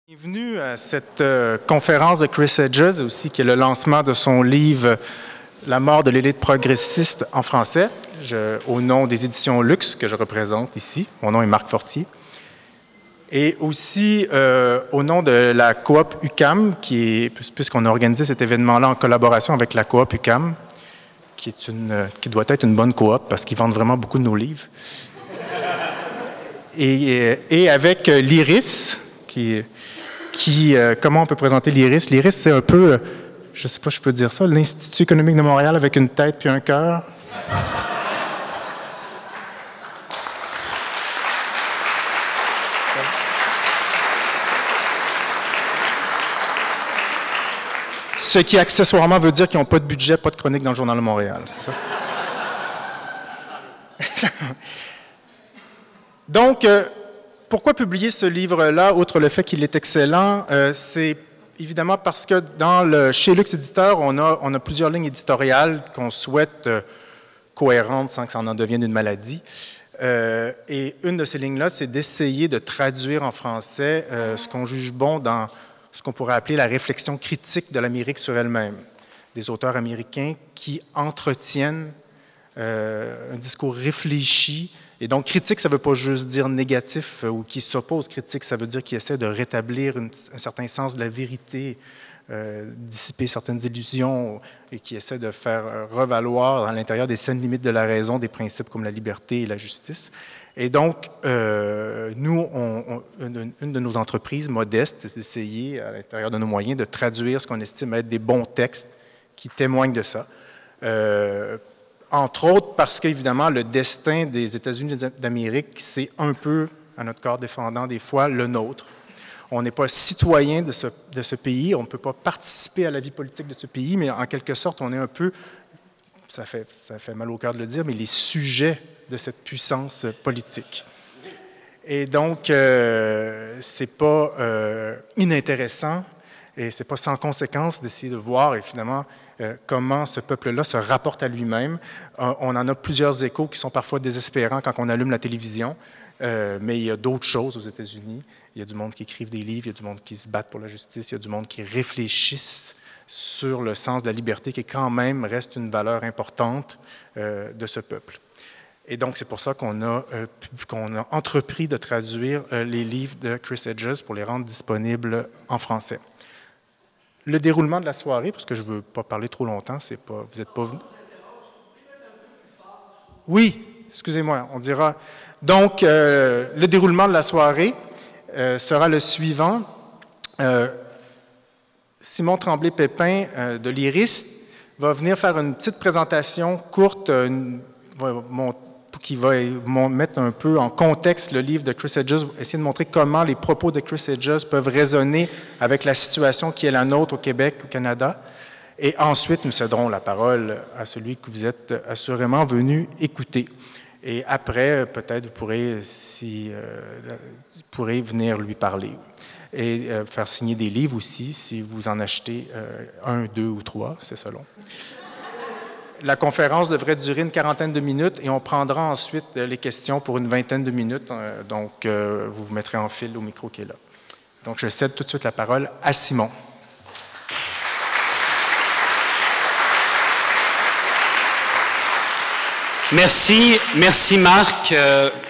Bienvenue à cette conférence de Chris Hedges, aussi qui est le lancement de son livre « La mort de l'élite progressiste » en français, au nom des éditions Luxe que je représente ici. Mon nom est Marc Fortier. Et aussi au nom de la coop UQAM, puisqu'on a organisé cet événement-là en collaboration avec la coop UQAM, qui doit être une bonne coop parce qu'ils vendent vraiment beaucoup de nos livres. Et avec l'IRIS, comment on peut présenter l'IRIS? L'IRIS, c'est un peu, je ne sais pas si je peux dire ça, l'Institut économique de Montréal avec une tête puis un cœur. Ce qui accessoirement veut dire qu'ils n'ont pas de budget, pas de chronique dans le Journal de Montréal, c'est ça? Donc, pourquoi publier ce livre-là, outre le fait qu'il est excellent? C'est évidemment parce que chez Luxe Éditeur, on a plusieurs lignes éditoriales qu'on souhaite cohérentes sans que ça en devienne une maladie. Et une de ces lignes-là, c'est d'essayer de traduire en français ce qu'on juge bon dans ce qu'on pourrait appeler la réflexion critique de l'Amérique sur elle-même. Des auteurs américains qui entretiennent un discours réfléchi. Et donc, critique, ça ne veut pas juste dire négatif ou qui s'oppose. Critique, ça veut dire qu'il essaie de rétablir un certain sens de la vérité, dissiper certaines illusions et qui essaie de faire revaloir, à l'intérieur des saines limites de la raison, des principes comme la liberté et la justice. Et donc, nous, une de nos entreprises modestes, c'est d'essayer, à l'intérieur de nos moyens, de traduire ce qu'on estime être des bons textes qui témoignent de ça. Entre autres parce qu'évidemment, le destin des États-Unis d'Amérique, c'est un peu, à notre corps défendant des fois, le nôtre. On n'est pas citoyen de ce pays, on ne peut pas participer à la vie politique de ce pays, mais en quelque sorte, on est un peu, ça fait mal au cœur de le dire, mais les sujets de cette puissance politique. Et donc, c'est pas inintéressant et c'est pas sans conséquence d'essayer de voir, et finalement, comment ce peuple-là se rapporte à lui-même. On en a plusieurs échos qui sont parfois désespérants quand on allume la télévision, mais il y a d'autres choses aux États-Unis. Il y a du monde qui écrivent des livres, il y a du monde qui se battent pour la justice, il y a du monde qui réfléchissent sur le sens de la liberté qui quand même reste une valeur importante de ce peuple. Et donc, c'est pour ça qu'on a entrepris de traduire les livres de Chris Hedges pour les rendre disponibles en français. Le déroulement de la soirée, parce que je ne veux pas parler trop longtemps, vous n'êtes pas venu. Oui, excusez-moi, on dira. Donc, le déroulement de la soirée sera le suivant. Simon Tremblay-Pépin de l'IRIS va venir faire une petite présentation courte qui va mettre un peu en contexte le livre de Chris Hedges, essayer de montrer comment les propos de Chris Hedges peuvent résonner avec la situation qui est la nôtre au Québec, au Canada. Et ensuite, nous céderons la parole à celui que vous êtes assurément venu écouter. Et après, peut-être vous pourrez venir lui parler et faire signer des livres aussi, si vous en achetez 1, 2 ou 3, c'est selon. La conférence devrait durer une quarantaine de minutes et on prendra ensuite les questions pour une vingtaine de minutes. Donc, vous vous mettrez en file au micro qui est là. Donc, je cède tout de suite la parole à Simon. Merci Marc.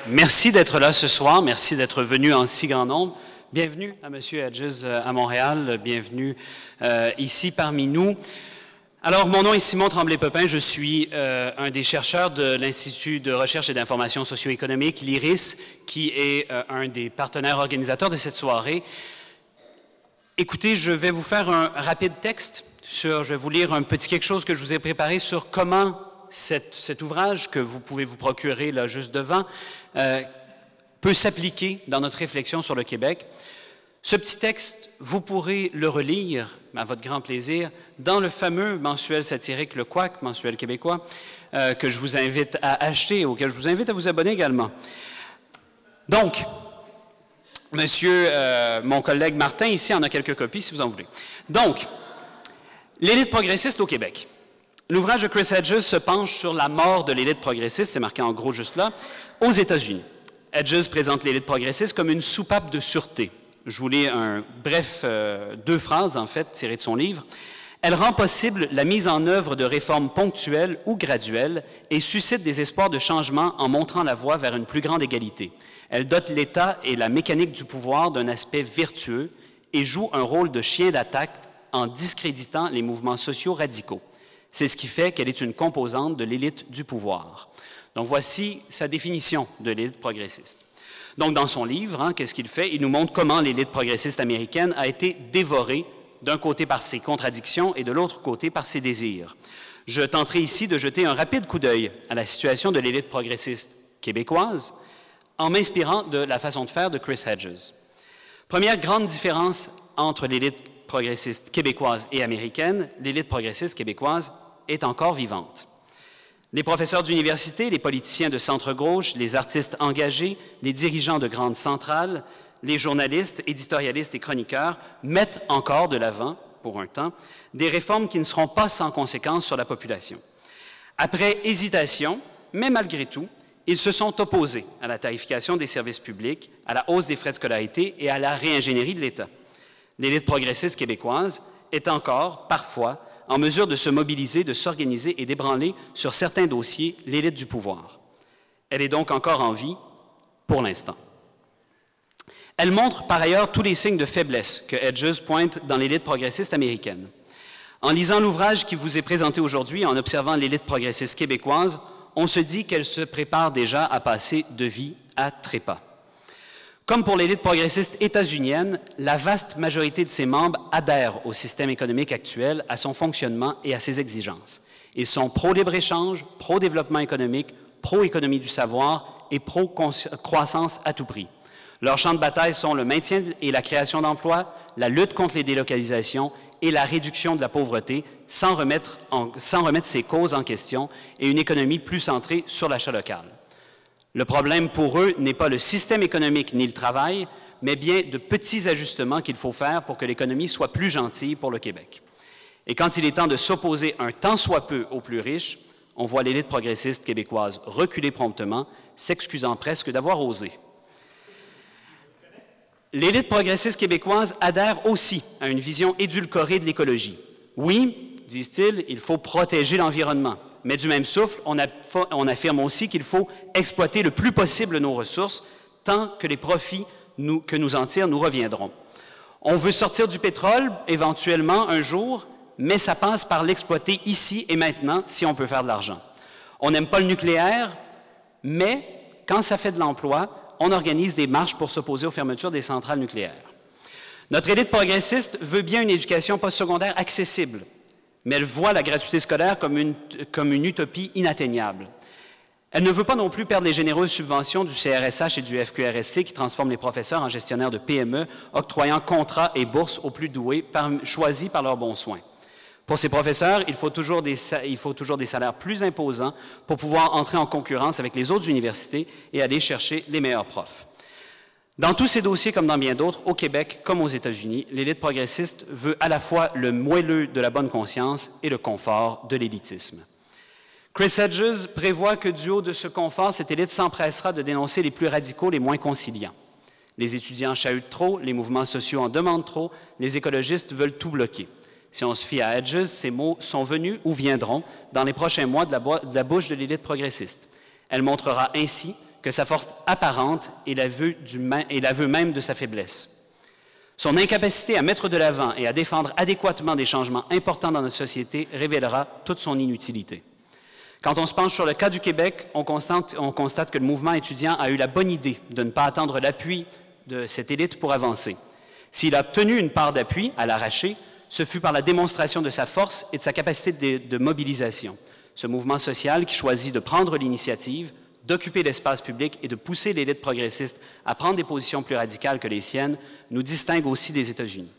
Merci d'être là ce soir. Merci d'être venu en si grand nombre. Bienvenue à M. Hedges à Montréal. Bienvenue ici parmi nous. Alors, mon nom est Simon Tremblay-Pépin. Je suis un des chercheurs de l'Institut de recherche et d'information socio-économique, l'IRIS, qui est un des partenaires organisateurs de cette soirée. Écoutez, je vais vous faire un rapide texte. Je vais vous lire un petit quelque chose que je vous ai préparé sur comment cet ouvrage que vous pouvez vous procurer là juste devant peut s'appliquer dans notre réflexion sur le Québec. Ce petit texte, vous pourrez le relire, à votre grand plaisir, dans le fameux mensuel satirique Le Couac, mensuel québécois, que je vous invite à acheter et auquel je vous invite à vous abonner également. Donc, mon collègue Martin, ici, en a quelques copies, si vous en voulez. Donc, l'élite progressiste au Québec. L'ouvrage de Chris Hedges se penche sur la mort de l'élite progressiste, c'est marqué en gros juste là, aux États-Unis. Hedges présente l'élite progressiste comme une soupape de sûreté, Je vous lis deux phrases, en fait, tirées de son livre. « Elle rend possible la mise en œuvre de réformes ponctuelles ou graduelles et suscite des espoirs de changement en montrant la voie vers une plus grande égalité. Elle dote l'État et la mécanique du pouvoir d'un aspect vertueux et joue un rôle de chien d'attaque en discréditant les mouvements sociaux radicaux. C'est ce qui fait qu'elle est une composante de l'élite du pouvoir. » Donc, voici sa définition de l'élite progressiste. Donc, dans son livre, qu'est-ce qu'il fait? Il nous montre comment l'élite progressiste américaine a été dévorée, d'un côté par ses contradictions et de l'autre côté par ses désirs. Je tenterai ici de jeter un rapide coup d'œil à la situation de l'élite progressiste québécoise en m'inspirant de la façon de faire de Chris Hedges. Première grande différence entre l'élite progressiste québécoise et américaine, l'élite progressiste québécoise est encore vivante. Les professeurs d'université, les politiciens de centre-gauche, les artistes engagés, les dirigeants de grandes centrales, les journalistes, éditorialistes et chroniqueurs mettent encore de l'avant, pour un temps, des réformes qui ne seront pas sans conséquences sur la population. Après hésitation, mais malgré tout, ils se sont opposés à la tarification des services publics, à la hausse des frais de scolarité et à la réingénierie de l'État. L'élite progressiste québécoise est encore, parfois, en mesure de se mobiliser, de s'organiser et d'ébranler sur certains dossiers l'élite du pouvoir. Elle est donc encore en vie pour l'instant. Elle montre par ailleurs tous les signes de faiblesse que Hedges pointe dans l'élite progressiste américaine. En lisant l'ouvrage qui vous est présenté aujourd'hui, en observant l'élite progressiste québécoise, on se dit qu'elle se prépare déjà à passer de vie à trépas. Comme pour l'élite progressiste états-unienne, la vaste majorité de ses membres adhèrent au système économique actuel, à son fonctionnement et à ses exigences. Ils sont pro-libre-échange, pro-développement économique, pro-économie du savoir et pro-croissance à tout prix. Leurs champs de bataille sont le maintien et la création d'emplois, la lutte contre les délocalisations et la réduction de la pauvreté, sans remettre ses causes en question, et une économie plus centrée sur l'achat local. Le problème pour eux n'est pas le système économique ni le travail, mais bien de petits ajustements qu'il faut faire pour que l'économie soit plus gentille pour le Québec. Et quand il est temps de s'opposer un tant soit peu aux plus riches, on voit l'élite progressiste québécoise reculer promptement, s'excusant presque d'avoir osé. L'élite progressiste québécoise adhère aussi à une vision édulcorée de l'écologie. Oui, disent-ils, il faut protéger l'environnement. Mais du même souffle, on affirme aussi qu'il faut exploiter le plus possible nos ressources, tant que les profits que nous en tirons nous reviendront. On veut sortir du pétrole, éventuellement, un jour, mais ça passe par l'exploiter ici et maintenant, si on peut faire de l'argent. On n'aime pas le nucléaire, mais quand ça fait de l'emploi, on organise des marches pour s'opposer aux fermetures des centrales nucléaires. Notre élite progressiste veut bien une éducation postsecondaire accessible, mais elle voit la gratuité scolaire comme une utopie inatteignable. Elle ne veut pas non plus perdre les généreuses subventions du CRSH et du FQRSC qui transforment les professeurs en gestionnaires de PME, octroyant contrats et bourses aux plus doués choisis par leurs bons soins. Pour ces professeurs, il faut toujours des salaires plus imposants pour pouvoir entrer en concurrence avec les autres universités et aller chercher les meilleurs profs. Dans tous ces dossiers, comme dans bien d'autres, au Québec comme aux États-Unis, l'élite progressiste veut à la fois le moelleux de la bonne conscience et le confort de l'élitisme. Chris Hedges prévoit que du haut de ce confort, cette élite s'empressera de dénoncer les plus radicaux, les moins conciliants. Les étudiants chahutent trop, les mouvements sociaux en demandent trop, les écologistes veulent tout bloquer. Si on se fie à Hedges, ces mots sont venus ou viendront dans les prochains mois de la bouche de l'élite progressiste. Elle montrera ainsi que sa force apparente est l'aveu même de sa faiblesse. Son incapacité à mettre de l'avant et à défendre adéquatement des changements importants dans notre société révélera toute son inutilité. Quand on se penche sur le cas du Québec, on constate que le mouvement étudiant a eu la bonne idée de ne pas attendre l'appui de cette élite pour avancer. S'il a obtenu une part d'appui à l'arraché, ce fut par la démonstration de sa force et de sa capacité de mobilisation. Ce mouvement social qui choisit de prendre l'initiative, d'occuper l'espace public et de pousser l'élite progressiste à prendre des positions plus radicales que les siennes, nous distingue aussi des États-Unis.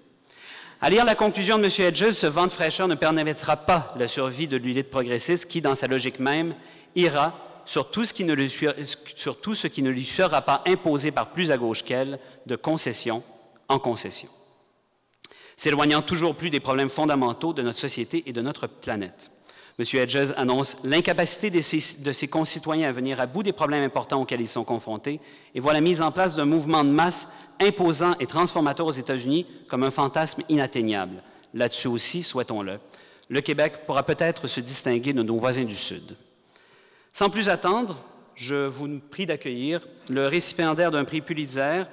À lire la conclusion de M. Hedges, ce vent de fraîcheur ne permettra pas la survie de l'élite progressiste qui, dans sa logique même, ira sur tout ce qui ne lui sera pas imposé par plus à gauche qu'elle, de concession en concession, s'éloignant toujours plus des problèmes fondamentaux de notre société et de notre planète. M. Hedges annonce l'incapacité de ses concitoyens à venir à bout des problèmes importants auxquels ils sont confrontés et voit la mise en place d'un mouvement de masse imposant et transformateur aux États-Unis comme un fantasme inatteignable. Là-dessus aussi, souhaitons-le, le Québec pourra peut-être se distinguer de nos voisins du Sud. Sans plus attendre, je vous prie d'accueillir le récipiendaire d'un prix Pulitzer,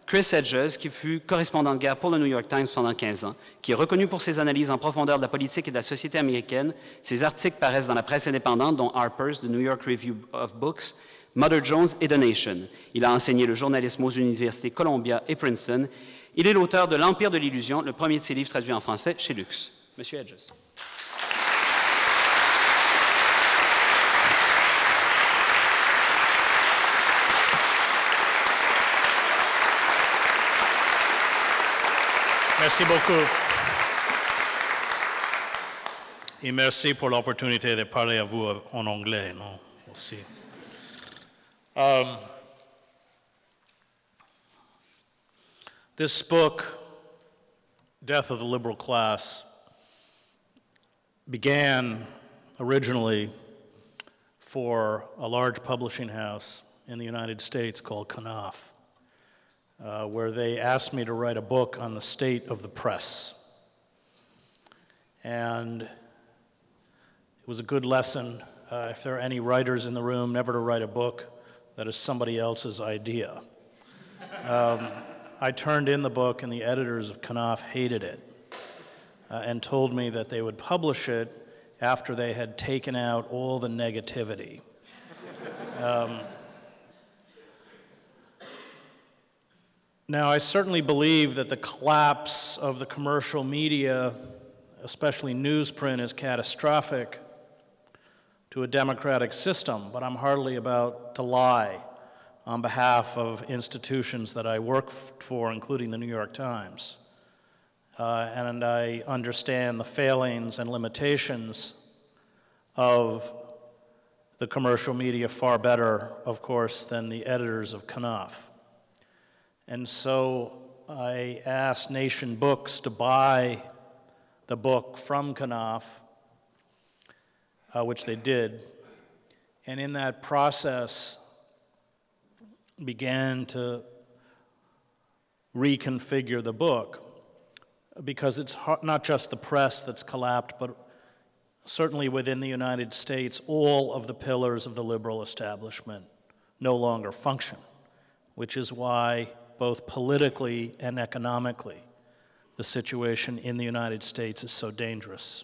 Chris Hedges, qui fut correspondant de guerre pour le New York Times pendant 15 ans, qui est reconnu pour ses analyses en profondeur de la politique et de la société américaine. Ses articles paraissent dans la presse indépendante, dont Harper's, The New York Review of Books, Mother Jones et The Nation. Il a enseigné le journalisme aux universités Columbia et Princeton. Il est l'auteur de L'Empire de l'illusion, le premier de ses livres traduits en français chez Lux. Monsieur Hedges. Merci beaucoup. Et merci pour l'opportunité de parler à vous en anglais, non, aussi. This book, Death of the Liberal Class, began originally for a large publishing house in the United States called Knopf. Where they asked me to write a book on the state of the press. And it was a good lesson, if there are any writers in the room, never to write a book that is somebody else's idea. I turned in the book, and the editors of Knopf hated it and told me that they would publish it after they had taken out all the negativity. Now, I certainly believe that the collapse of the commercial media, especially newsprint, is catastrophic to a democratic system, but I'm hardly about to lie on behalf of institutions that I work for, including the New York Times. And I understand the failings and limitations of the commercial media far better, of course, than the editors of Knopf. And so I asked Nation Books to buy the book from Knopf, which they did. And in that process, began to reconfigure the book, because it's not just the press that's collapsed, but certainly within the United States, all of the pillars of the liberal establishment no longer function, which is why both politically and economically, the situation in the United States is so dangerous.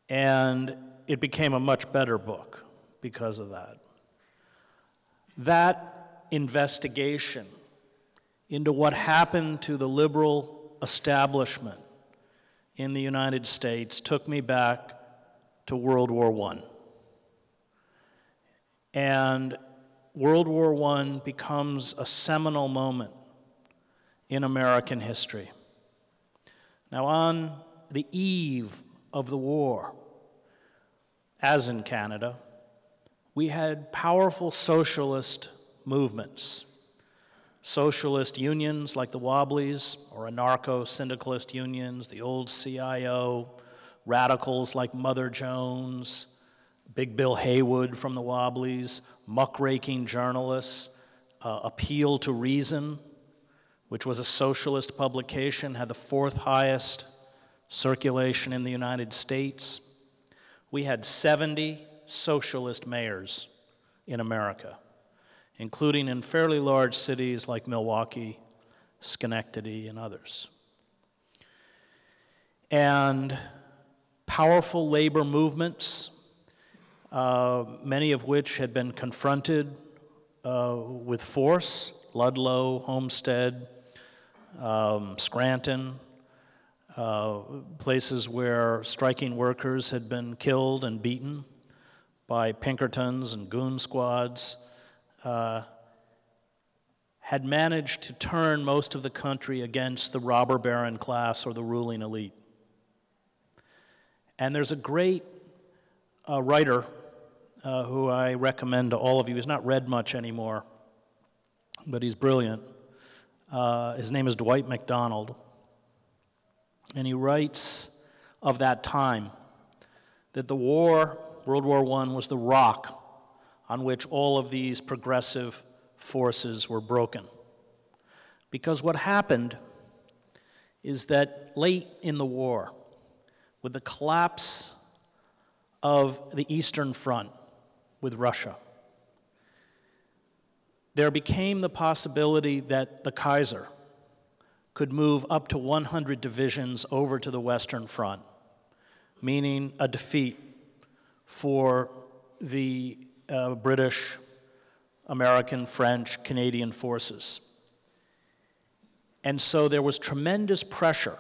And it became a much better book because of that. That investigation into what happened to the liberal establishment in the United States took me back to World War I. And World War I becomes a seminal moment in American history. Now, on the eve of the war, as in Canada, we had powerful socialist movements, socialist unions like the Wobblies, or anarcho-syndicalist unions, the old CIO, radicals like Mother Jones, Big Bill Haywood from the Wobblies, muckraking journalists, Appeal to Reason, which was a socialist publication, had the fourth highest circulation in the United States. We had 70 socialist mayors in America, including in fairly large cities like Milwaukee, Schenectady, and others. And powerful labor movements, many of which had been confronted with force, Ludlow, Homestead, Scranton, places where striking workers had been killed and beaten by Pinkertons and goon squads, had managed to turn most of the country against the robber baron class or the ruling elite. And there's a great writer who I recommend to all of you. He's not read much anymore, but he's brilliant. His name is Dwight MacDonald, and he writes of that time that the war, World War I, was the rock on which all of these progressive forces were broken. Because what happened is that late in the war, with the collapse of the Eastern Front with Russia, there became the possibility that the Kaiser could move up to 100 divisions over to the Western Front, meaning a defeat for the British, American, French, Canadian forces. And so there was tremendous pressure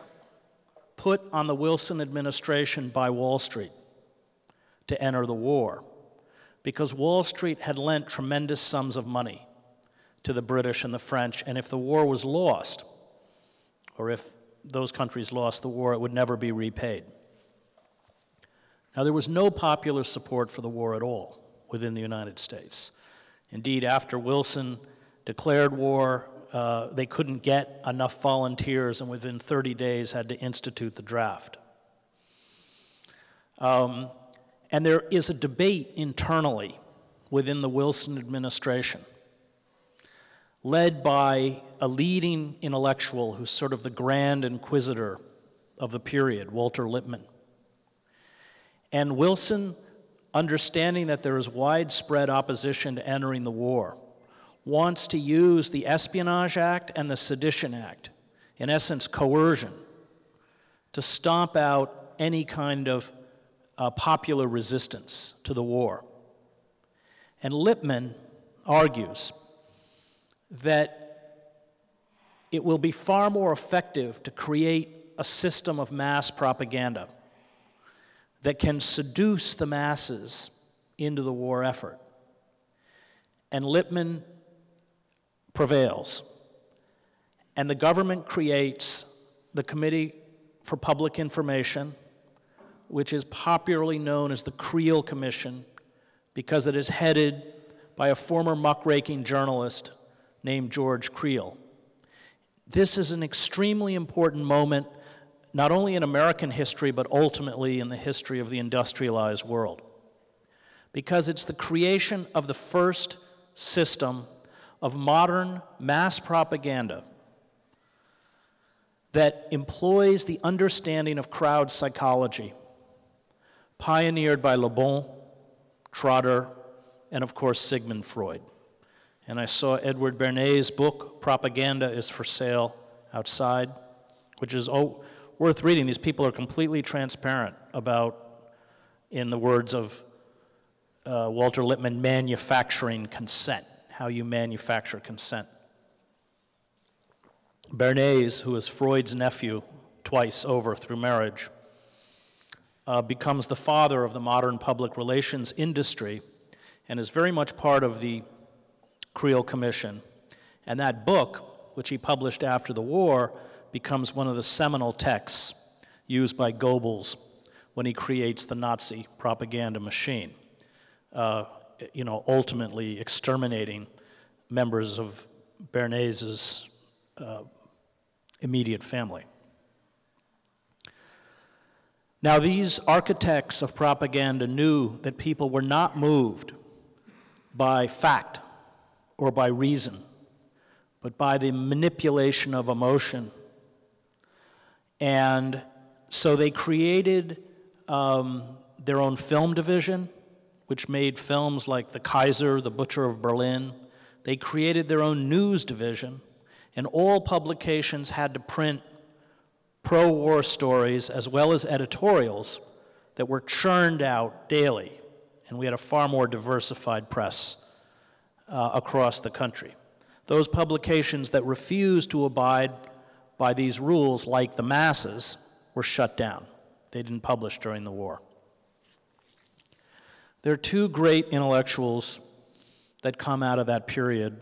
put on the Wilson administration by Wall Street to enter the war, because Wall Street had lent tremendous sums of money to the British and the French, and if the war was lost, or if those countries lost the war, it would never be repaid. Now, there was no popular support for the war at all within the United States. Indeed, after Wilson declared war, they couldn't get enough volunteers, and within 30 days had to institute the draft. And there is a debate internally within the Wilson administration, led by a leading intellectual who's sort of the grand inquisitor of the period, Walter Lippmann. And Wilson, understanding that there is widespread opposition to entering the war, wants to use the Espionage Act and the Sedition Act, in essence coercion, to stomp out any kind of popular resistance to the war. And Lippmann argues that it will be far more effective to create a system of mass propaganda that can seduce the masses into the war effort. And Lippmann prevails. And the government creates the Committee for Public Information, which is popularly known as the Creel Commission, because it is headed by a former muckraking journalist named George Creel. This is an extremely important moment, not only in American history, but ultimately in the history of the industrialized world, because it's the creation of the first system of modern mass propaganda that employs the understanding of crowd psychology, pioneered by Le Bon, Trotter, and of course Sigmund Freud. And I saw Edward Bernay's book, Propaganda is for Sale, outside, which is worth reading. These people are completely transparent about, in the words of Walter Lippmann, manufacturing consent, how you manufacture consent. Bernays, who is Freud's nephew twice over through marriage, becomes the father of the modern public relations industry and is very much part of the Creel Commission. And that book, which he published after the war, becomes one of the seminal texts used by Goebbels when he creates the Nazi propaganda machine, ultimately exterminating members of Bernays' immediate family. Now, these architects of propaganda knew that people were not moved by fact or by reason, but by the manipulation of emotion. And so they created their own film division, which made films like The Kaiser, The Butcher of Berlin. They created their own news division, and all publications had to print pro-war stories as well as editorials that were churned out daily, and we had a far more diversified press across the country. Those publications that refused to abide by these rules, like the masses, were shut down. They didn't publish during the war. There are two great intellectuals that come out of that period.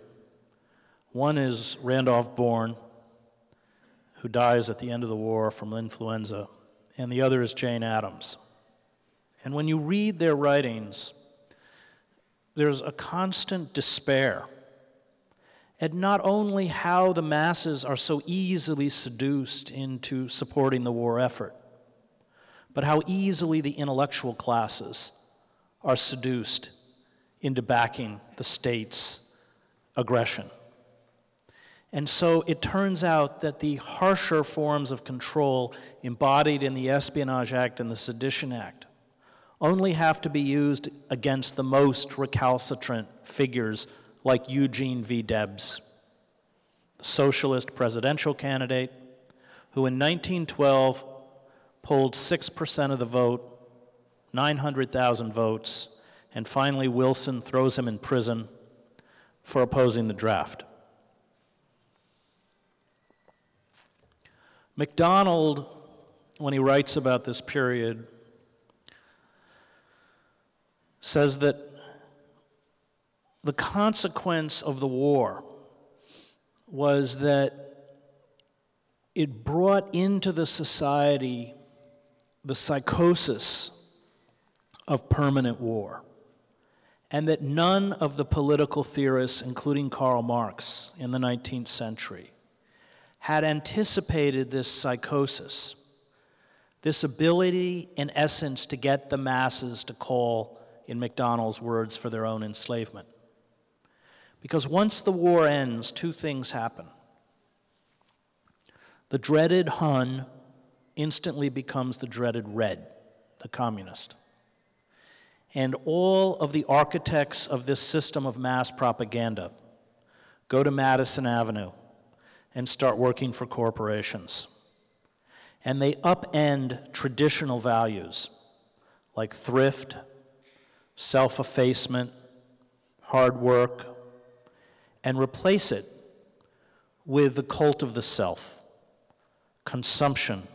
One is Randolph Bourne, who dies at the end of the war from influenza, and the other is Jane Addams. And when you read their writings, there's a constant despair at not only how the masses are so easily seduced into supporting the war effort, but how easily the intellectual classes are seduced into backing the state's aggression. And so it turns out that the harsher forms of control embodied in the Espionage Act and the Sedition Act only have to be used against the most recalcitrant figures like Eugene V. Debs, the socialist presidential candidate, who in 1912 polled 6% of the vote, 900,000 votes, and finally Wilson throws him in prison for opposing the draft. MacDonald, when he writes about this period, says that the consequence of the war was that it brought into the society the psychosis of permanent war, and that none of the political theorists, including Karl Marx in the 19th century, had anticipated this psychosis, this ability, in essence, to get the masses to call, in MacDonald's words, for their own enslavement. Because once the war ends, two things happen. The dreaded Hun instantly becomes the dreaded Red, the communist. And all of the architects of this system of mass propaganda go to Madison Avenue and start working for corporations. And they upend traditional values like thrift, self-effacement, hard work, and replace it with the cult of the self, consumption,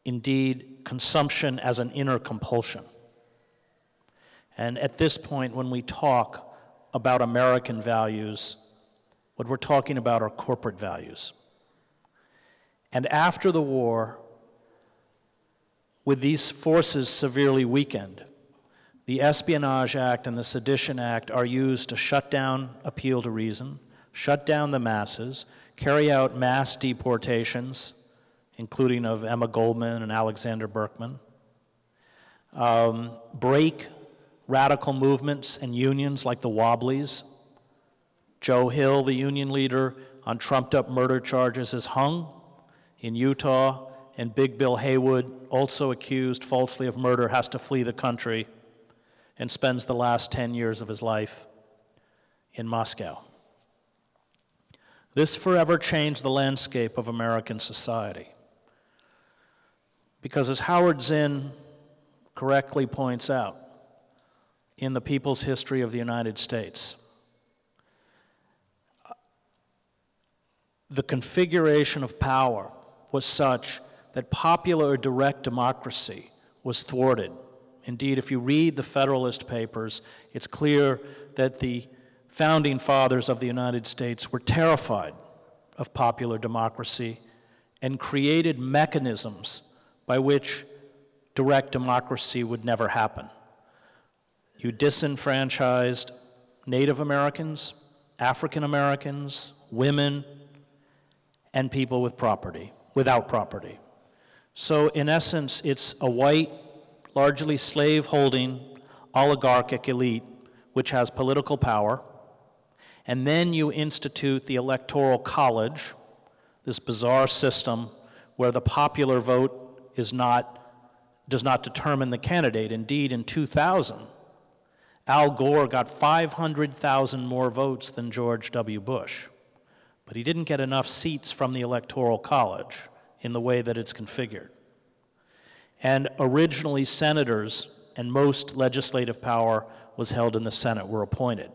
indeed, consumption as an inner compulsion. And at this point, when we talk about American values, what we're talking about are corporate values. And after the war, with these forces severely weakened, the Espionage Act and the Sedition Act are used to shut down appeal to reason, shut down the masses, carry out mass deportations, including of Emma Goldman and Alexander Berkman, break radical movements and unions like the Wobblies. Joe Hill, the union leader, on trumped-up murder charges is hung in Utah, and Big Bill Haywood, also accused falsely of murder, has to flee the country and spends the last 10 years of his life in Moscow. This forever changed the landscape of American society. Because as Howard Zinn correctly points out, in the People's History of the United States, the configuration of power was such that popular or direct democracy was thwarted. Indeed, if you read the Federalist Papers, it's clear that the founding fathers of the United States were terrified of popular democracy and created mechanisms by which direct democracy would never happen. You disenfranchised Native Americans, African Americans, women, and people with property, without property. So in essence, it's a white, largely slave-holding, oligarchic elite which has political power, and then you institute the Electoral College, this bizarre system where the popular vote does not determine the candidate. Indeed, in 2000, Al Gore got 500,000 more votes than George W. Bush, but he didn't get enough seats from the Electoral College in the way that it's configured. And originally, senators and most legislative power was held in the Senate were appointed.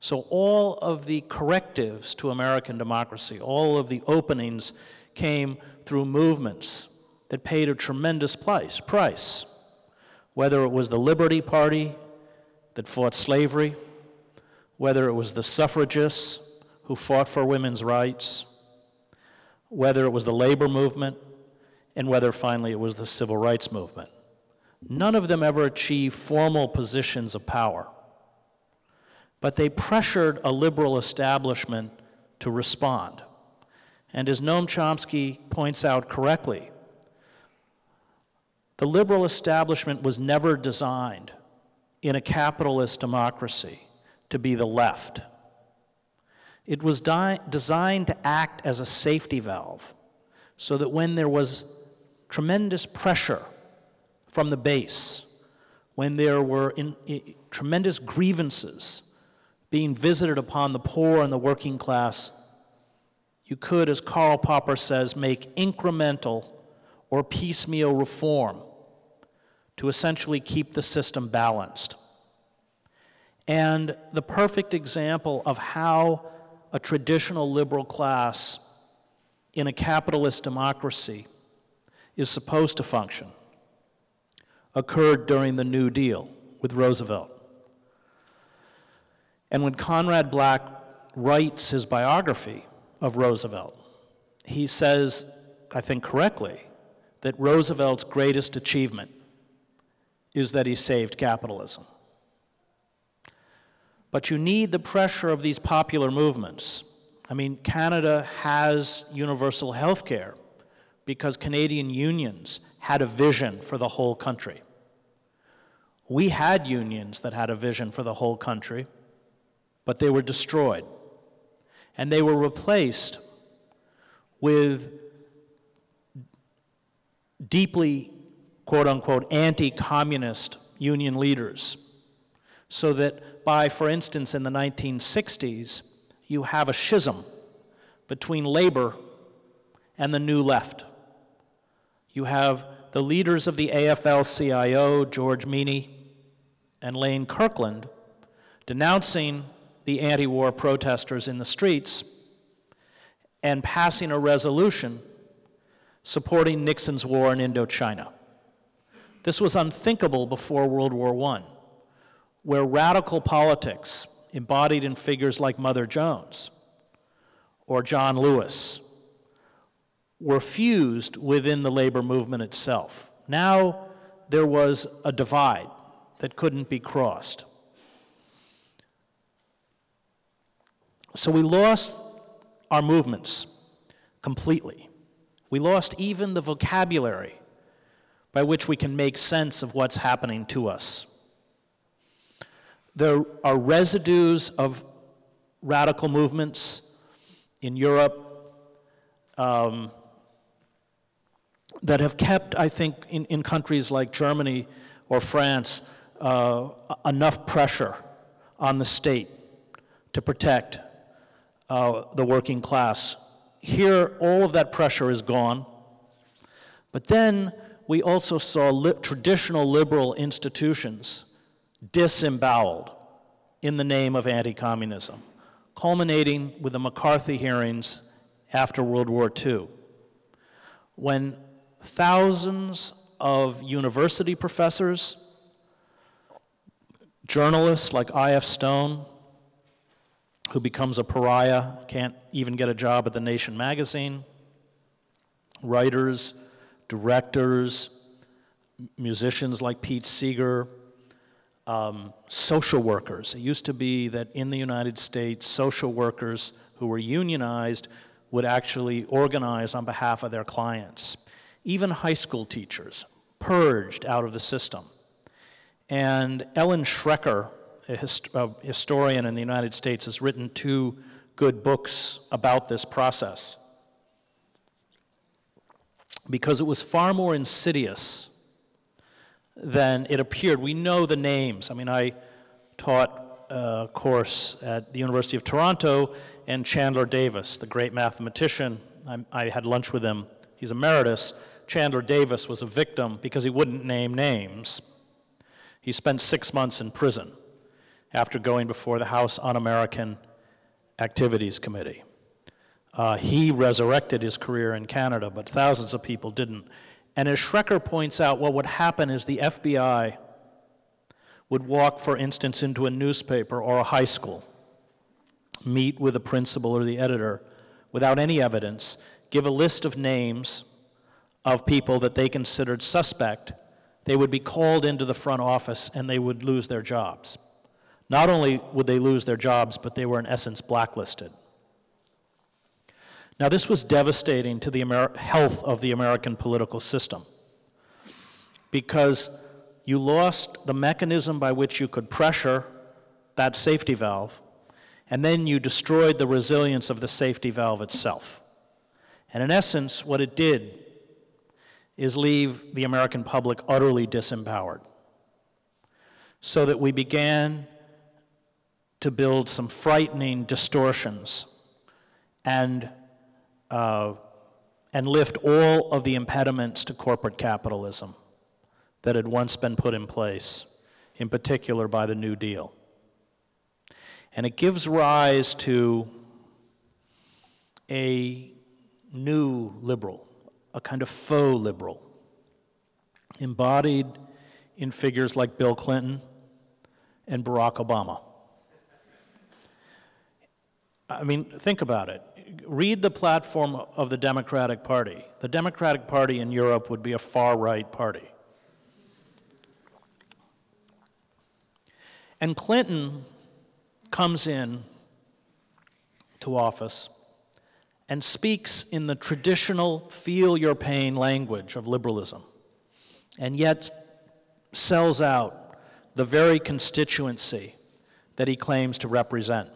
So all of the correctives to American democracy, all of the openings came through movements that paid a tremendous price, whether it was the Liberty Party that fought slavery, whether it was the suffragists who fought for women's rights, whether it was the labor movement, and whether finally it was the civil rights movement. None of them ever achieved formal positions of power, but they pressured a liberal establishment to respond. And as Noam Chomsky points out correctly, The liberal establishment was never designed in a capitalist democracy to be the left. It was designed to act as a safety valve so that when there was tremendous pressure from the base, when there were tremendous grievances being visited upon the poor and the working class, you could, as Karl Popper says, make incremental or piecemeal reform to essentially keep the system balanced. And the perfect example of how a traditional liberal class in a capitalist democracy is supposed to function occurred during the New Deal with Roosevelt. And when Conrad Black writes his biography of Roosevelt, he says, I think correctly, that Roosevelt's greatest achievement is that he saved capitalism. But you need the pressure of these popular movements. I mean, Canada has universal health care because Canadian unions had a vision for the whole country. We had unions that had a vision for the whole country, but they were destroyed. And they were replaced with deeply, quote unquote, anti-communist union leaders. So that by, for instance, in the 1960s, you have a schism between labor and the new left. You have the leaders of the AFL-CIO, George Meany and Lane Kirkland, denouncing the anti-war protesters in the streets and passing a resolution supporting Nixon's war in Indochina. This was unthinkable before World War I, where radical politics, embodied in figures like Mother Jones or John Lewis, were fused within the labor movement itself. Now there was a divide that couldn't be crossed. So we lost our movements completely. We lost even the vocabulary by which we can make sense of what's happening to us. There are residues of radical movements in Europe that have kept, I think, in countries like Germany or France, enough pressure on the state to protect the working class. Here, all of that pressure is gone. But then we also saw traditional liberal institutions disemboweled in the name of anti-communism, culminating with the McCarthy hearings after World War II, when thousands of university professors, journalists like I.F. Stone, who becomes a pariah, can't even get a job at The Nation magazine, writers, directors, musicians like Pete Seeger, social workers. It used to be that in the United States, social workers who were unionized would actually organize on behalf of their clients. Even high school teachers purged out of the system. And Ellen Schrecker, a historian in the United States, has written 2 good books about this process, because it was far more insidious than it appeared. We know the names. I mean, I taught a course at the University of Toronto, and Chandler Davis, the great mathematician, I had lunch with him. He's emeritus. Chandler Davis was a victim because he wouldn't name names. He spent 6 months in prison after going before the House Un-American Activities Committee. He resurrected his career in Canada, but thousands of people didn't. And as Schrecker points out, what would happen is the FBI would walk, for instance, into a newspaper or a high school, meet with the principal or the editor without any evidence, give a list of names of people that they considered suspect. They would be called into the front office and they would lose their jobs. Not only would they lose their jobs, but they were in essence blacklisted. Now, this was devastating to the health of the American political system. because you lost the mechanism by which you could pressure that safety valve, and then you destroyed the resilience of the safety valve itself. And in essence, what it did is leave the American public utterly disempowered, so that we began to build some frightening distortions and lift all of the impediments to corporate capitalism that had once been put in place, in particular by the New Deal. And it gives rise to a new liberal, a kind of faux liberal, embodied in figures like Bill Clinton and Barack Obama. I mean, think about it. Read the platform of the Democratic Party. The Democratic Party in Europe would be a far-right party. And Clinton comes in to office and speaks in the traditional feel-your-pain language of liberalism, and yet sells out the very constituency that he claims to represent.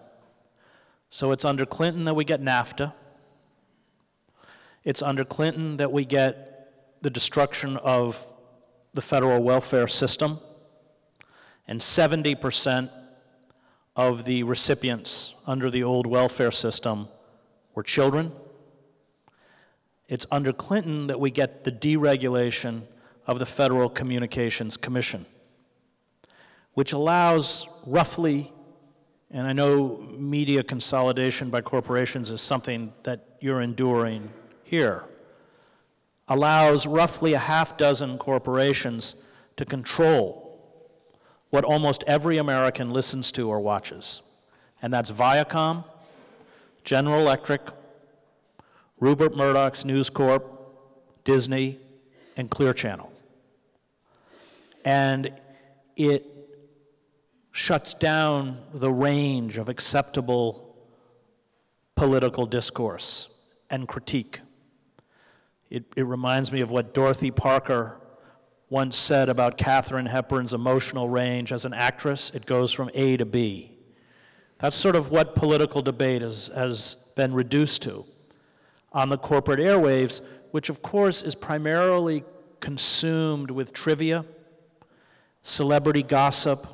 So it's under Clinton that we get NAFTA. It's under Clinton that we get the destruction of the federal welfare system, and 70% of the recipients under the old welfare system were children. It's under Clinton that we get the deregulation of the Federal Communications Commission, which allows roughly, and I know media consolidation by corporations is something that you're enduring here, allows roughly a half dozen corporations to control what almost every American listens to or watches. And that's Viacom, General Electric, Rupert Murdoch's News Corp, Disney, and Clear Channel. And it shuts down the range of acceptable political discourse and critique. It reminds me of what Dorothy Parker once said about Katharine Hepburn's emotional range as an actress. It goes from A to B. That's sort of what political debate has been reduced to on the corporate airwaves, which of course is primarily consumed with trivia, celebrity gossip,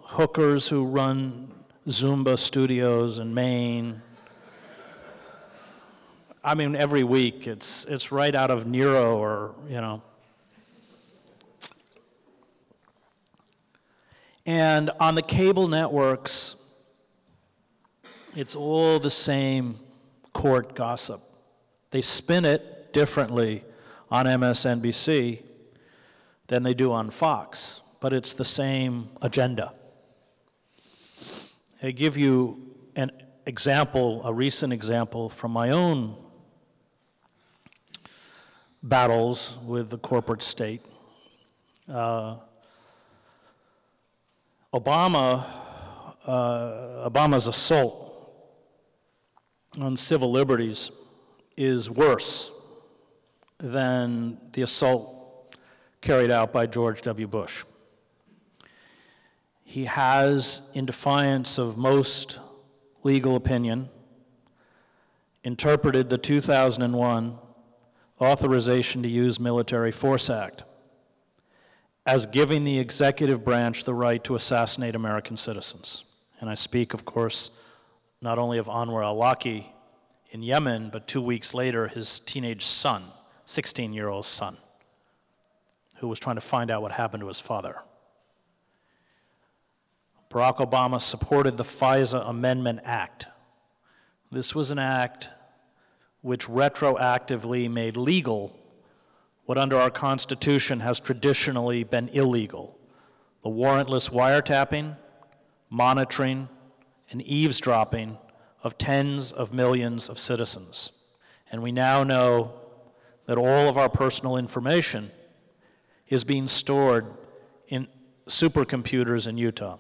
hookers who run Zumba studios in Maine. I mean, every week it's right out of Nero or, And on the cable networks, it's all the same court gossip. They spin it differently on MSNBC than they do on Fox, but it's the same agenda. I give you an example, a recent example from my own battles with the corporate state. Obama's assault on civil liberties is worse than the assault carried out by George W. Bush. He has, in defiance of most legal opinion, interpreted the 2001 Authorization to Use Military Force Act as giving the executive branch the right to assassinate American citizens. And I speak, of course, not only of Anwar al-Awlaki in Yemen, but 2 weeks later, his teenage son, 16-year-old son, who was trying to find out what happened to his father. Barack Obama supported the FISA Amendment Act. This was an act which retroactively made legal what under our Constitution has traditionally been illegal: the warrantless wiretapping, monitoring, and eavesdropping of tens of millions of citizens. And we now know that all of our personal information is being stored in supercomputers in Utah.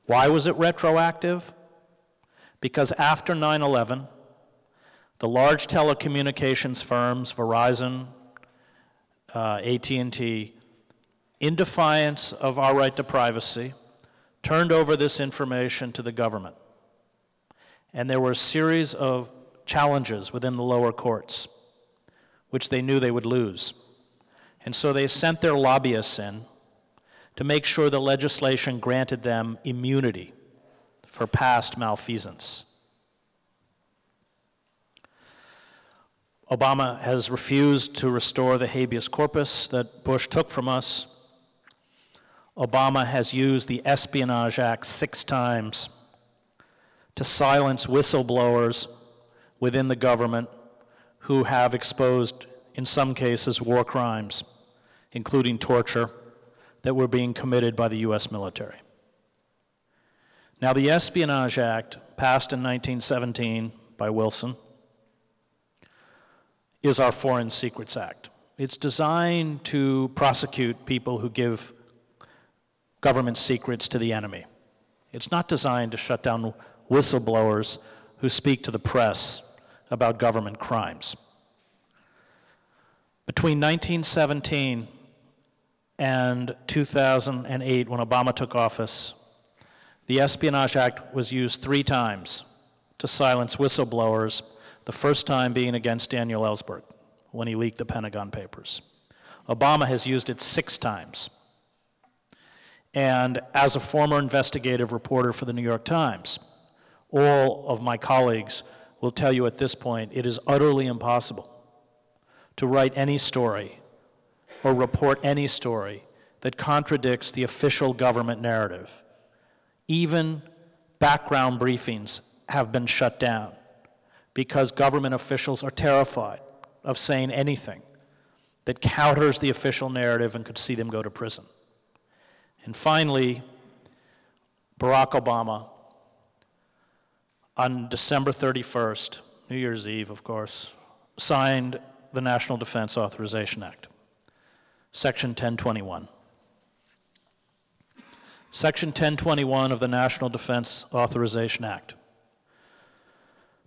Why was it retroactive? Because after 9/11, The large telecommunications firms, Verizon, AT&T, in defiance of our right to privacy, turned over this information to the government. And there were a series of challenges within the lower courts, which they knew they would lose. And so they sent their lobbyists in to make sure the legislation granted them immunity for past malfeasance. Obama has refused to restore the habeas corpus that Bush took from us. Obama has used the Espionage Act 6 times to silence whistleblowers within the government who have exposed, in some cases, war crimes, including torture, that were being committed by the US military. Now, the Espionage Act, passed in 1917 by Wilson, is our Foreign Secrets Act. It's designed to prosecute people who give government secrets to the enemy. It's not designed to shut down whistleblowers who speak to the press about government crimes. Between 1917 and 2008, when Obama took office, the Espionage Act was used 3 times to silence whistleblowers, the first time being against Daniel Ellsberg when he leaked the Pentagon Papers. Obama has used it 6 times. And as a former investigative reporter for the New York Times, all of my colleagues will tell you at this point, it is utterly impossible to write any story or report any story that contradicts the official government narrative. Even background briefings have been shut down because government officials are terrified of saying anything that counters the official narrative and could see them go to prison. And finally, Barack Obama, on December 31st, New Year's Eve, of course, signed the National Defense Authorization Act, Section 1021. Section 1021 of the National Defense Authorization Act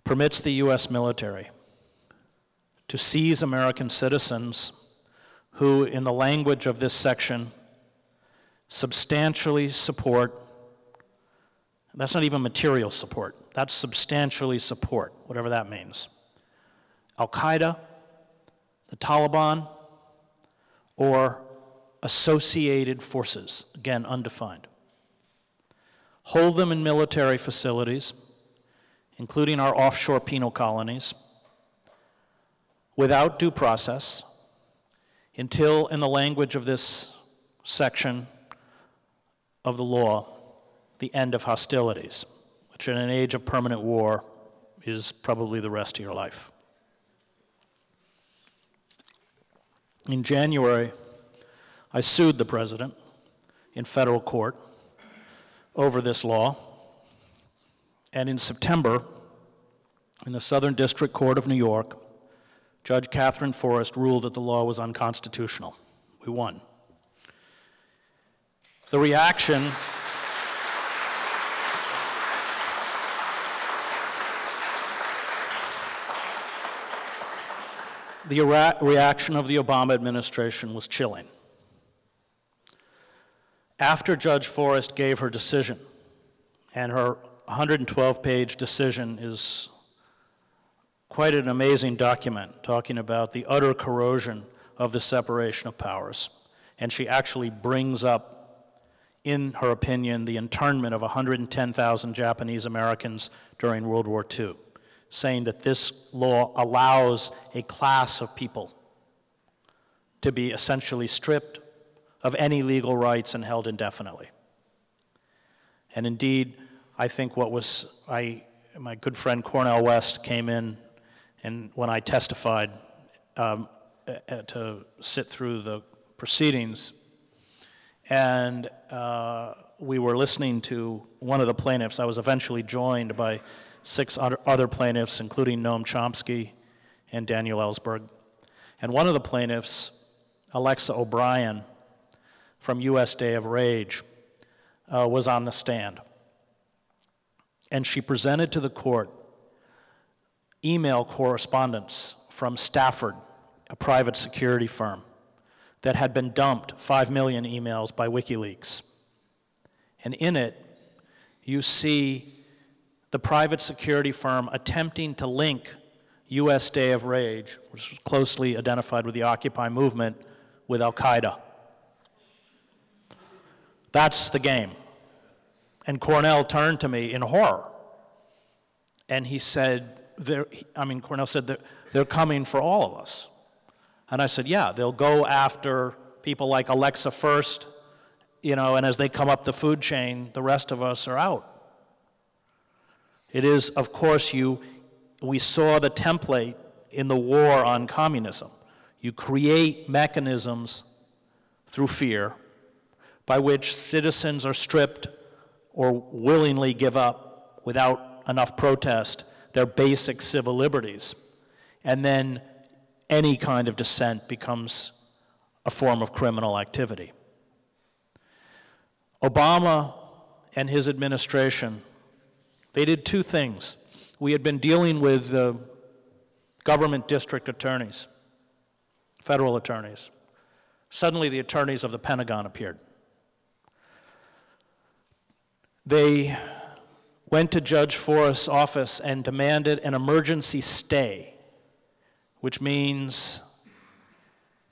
permits the U.S. military to seize American citizens who, in the language of this section, substantially support, that's not even material support, that's substantially support, whatever that means, Al-Qaeda, the Taliban, or associated forces, again, undefined. Hold them in military facilities, including our offshore penal colonies, without due process, until, in the language of this section of the law, the end of hostilities, which in an age of permanent war is probably the rest of your life. In January, I sued the president in federal court over this law, and in September, in the Southern District Court of New York, Judge Catherine Forrest ruled that the law was unconstitutional. We won. The reaction of the Obama administration was chilling. After Judge Forrest gave her decision, and her 112-page decision is quite an amazing document talking about the utter corrosion of the separation of powers, and she actually brings up, in her opinion, the internment of 110,000 Japanese Americans during World War II, saying that this law allows a class of people to be essentially stripped of any legal rights and held indefinitely. And indeed, I think my good friend Cornel West came in, and when I testified to sit through the proceedings, and we were listening to one of the plaintiffs. I was eventually joined by 6 other plaintiffs, including Noam Chomsky and Daniel Ellsberg. And one of the plaintiffs, Alexa O'Brien from US Day of Rage, was on the stand. And she presented to the court email correspondence from Stafford, a private security firm, that had been dumped 5 million emails by WikiLeaks. And in it, you see the private security firm attempting to link US Day of Rage, which was closely identified with the Occupy movement, with Al-Qaeda. That's the game. And Cornell turned to me in horror. And he said, Cornell said, they're coming for all of us. And I said, yeah, they'll go after people like Alexa first, and as they come up the food chain, the rest of us are out. It is, of course, we saw the template in the war on communism. You create mechanisms through fear by which citizens are stripped or willingly give up without enough protest their basic civil liberties. And then any kind of dissent becomes a form of criminal activity. Obama and his administration, they did two things. We had been dealing with government district attorneys, federal attorneys. Suddenly the attorneys of the Pentagon appeared. They went to Judge Forrest's office and demanded an emergency stay, which means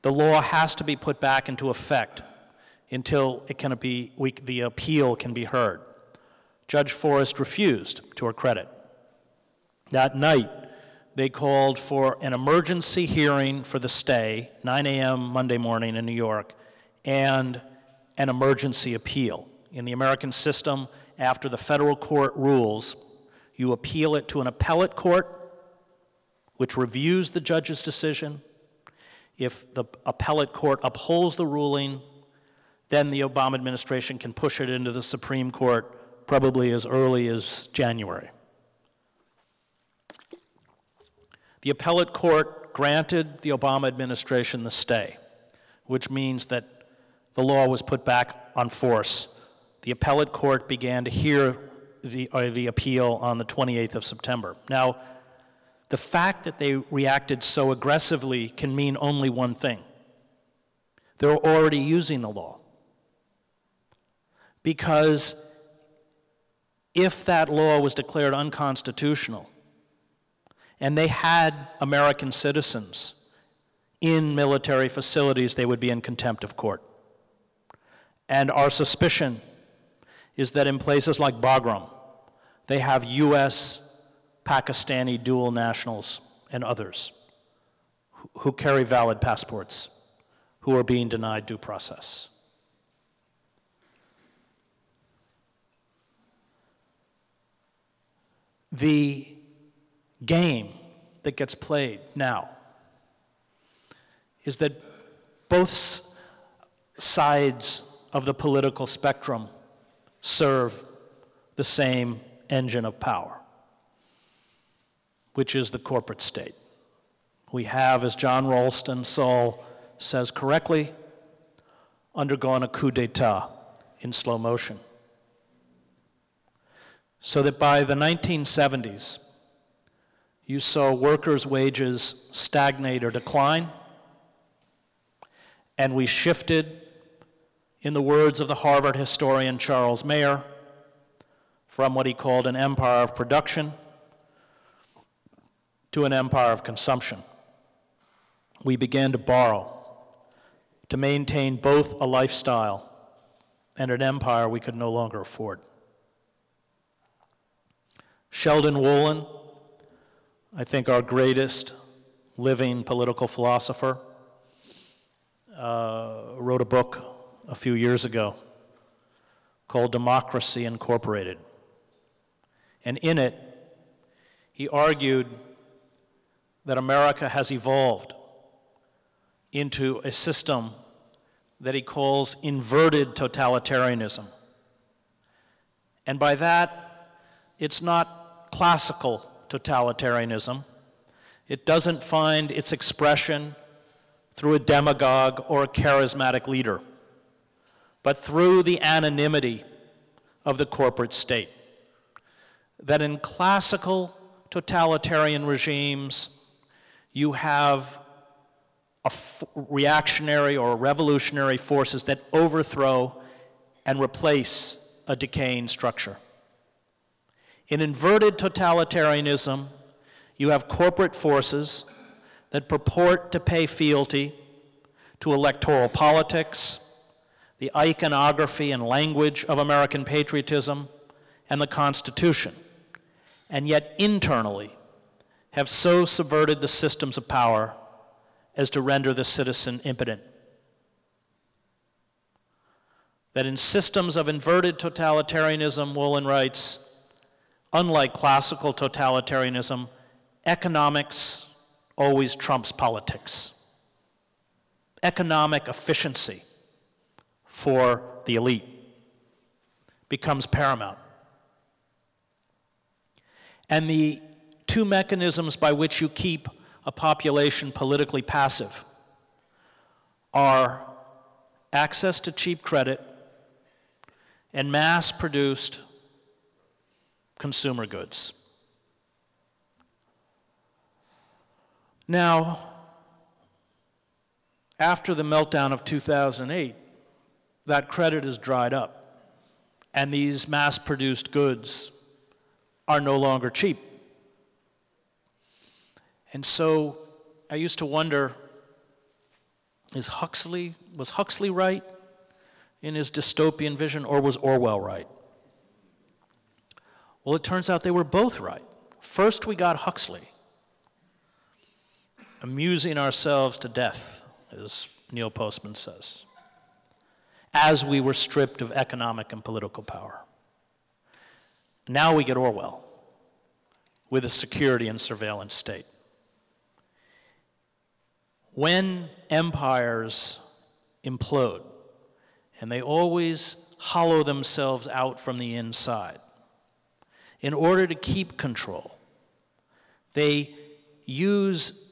the law has to be put back into effect until the appeal can be heard. Judge Forrest refused, to her credit. That night, they called for an emergency hearing for the stay, 9 a.m. Monday morning in New York, and an emergency appeal. In the American system, after the federal court rules, you appeal it to an appellate court, which reviews the judge's decision. If the appellate court upholds the ruling, then the Obama administration can push it into the Supreme Court probably as early as January. The appellate court granted the Obama administration the stay, which means that the law was put back on force. The appellate court began to hear the appeal on the 28th of September. Now, the fact that they reacted so aggressively can mean only one thing. They're already using the law. Because if that law was declared unconstitutional, and they had American citizens in military facilities, they would be in contempt of court. And our suspicion is that in places like Bagram, they have US, Pakistani dual nationals and others who carry valid passports, who are being denied due process. The game that gets played now is that both sides of the political spectrum serve the same engine of power, which is the corporate state. We have, as John Ralston Saul says correctly, undergone a coup d'etat in slow motion. So that by the 1970s, you saw workers' wages stagnate or decline, and we shifted, in the words of the Harvard historian Charles Mayer, from what he called an empire of production to an empire of consumption. We began to borrow to maintain both a lifestyle and an empire we could no longer afford. Sheldon Wolin, I think our greatest living political philosopher, wrote a book a few years ago called Democracy Incorporated. And in it, he argued that America has evolved into a system that he calls inverted totalitarianism. And by that, it's not classical totalitarianism. It doesn't find its expression through a demagogue or a charismatic leader, but through the anonymity of the corporate state. That in classical totalitarian regimes, you have reactionary or revolutionary forces that overthrow and replace a decaying structure. In inverted totalitarianism, you have corporate forces that purport to pay fealty to electoral politics, the iconography and language of American patriotism, and the Constitution, and yet internally have so subverted the systems of power as to render the citizen impotent. That in systems of inverted totalitarianism, Wolin writes, unlike classical totalitarianism, economics always trumps politics. Economic efficiency for the elite becomes paramount. And the two mechanisms by which you keep a population politically passive are access to cheap credit and mass-produced consumer goods. Now, after the meltdown of 2008, that credit is dried up, and these mass-produced goods are no longer cheap. And so I used to wonder, was Huxley right in his dystopian vision, or was Orwell right? Well, it turns out they were both right. First, we got Huxley, amusing ourselves to death, as Neil Postman says, as we were stripped of economic and political power. Now we get Orwell with a security and surveillance state. When empires implode, and they always hollow themselves out from the inside, in order to keep control, they use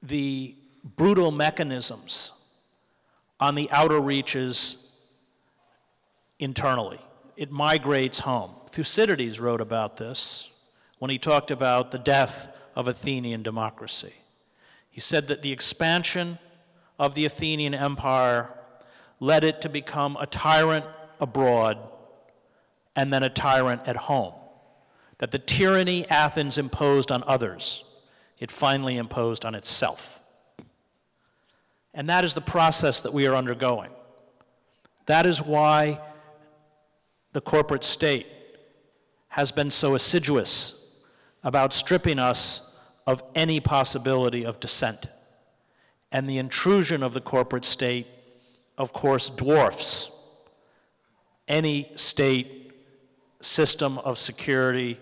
the brutal mechanisms on the outer reaches internally. It migrates home. Thucydides wrote about this when he talked about the death of Athenian democracy. He said that the expansion of the Athenian Empire led it to become a tyrant abroad and then a tyrant at home. That the tyranny Athens imposed on others, it finally imposed on itself. And that is the process that we are undergoing. That is why the corporate state has been so assiduous about stripping us of any possibility of dissent. And the intrusion of the corporate state, of course, dwarfs any state system of security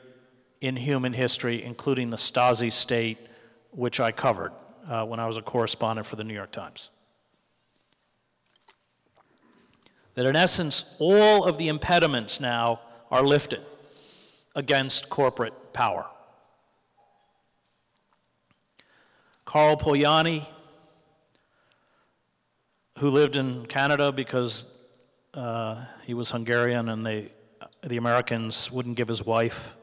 in human history, including the Stasi state, which I covered when I was a correspondent for the New York Times. That in essence, all of the impediments now are lifted against corporate power. Karl Polanyi, who lived in Canada because he was Hungarian and the Americans wouldn't give his wife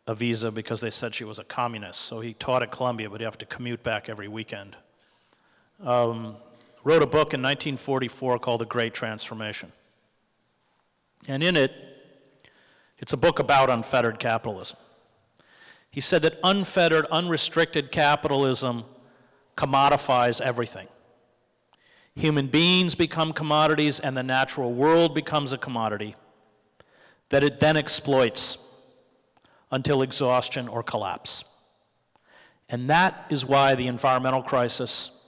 a visa because they said she was a communist. So he taught at Columbia, but he'd have to commute back every weekend. Wrote a book in 1944 called The Great Transformation. And in it, it's a book about unfettered capitalism. He said that unfettered, unrestricted capitalism commodifies everything. Human beings become commodities and the natural world becomes a commodity that it then exploits until exhaustion or collapse. And that is why the environmental crisis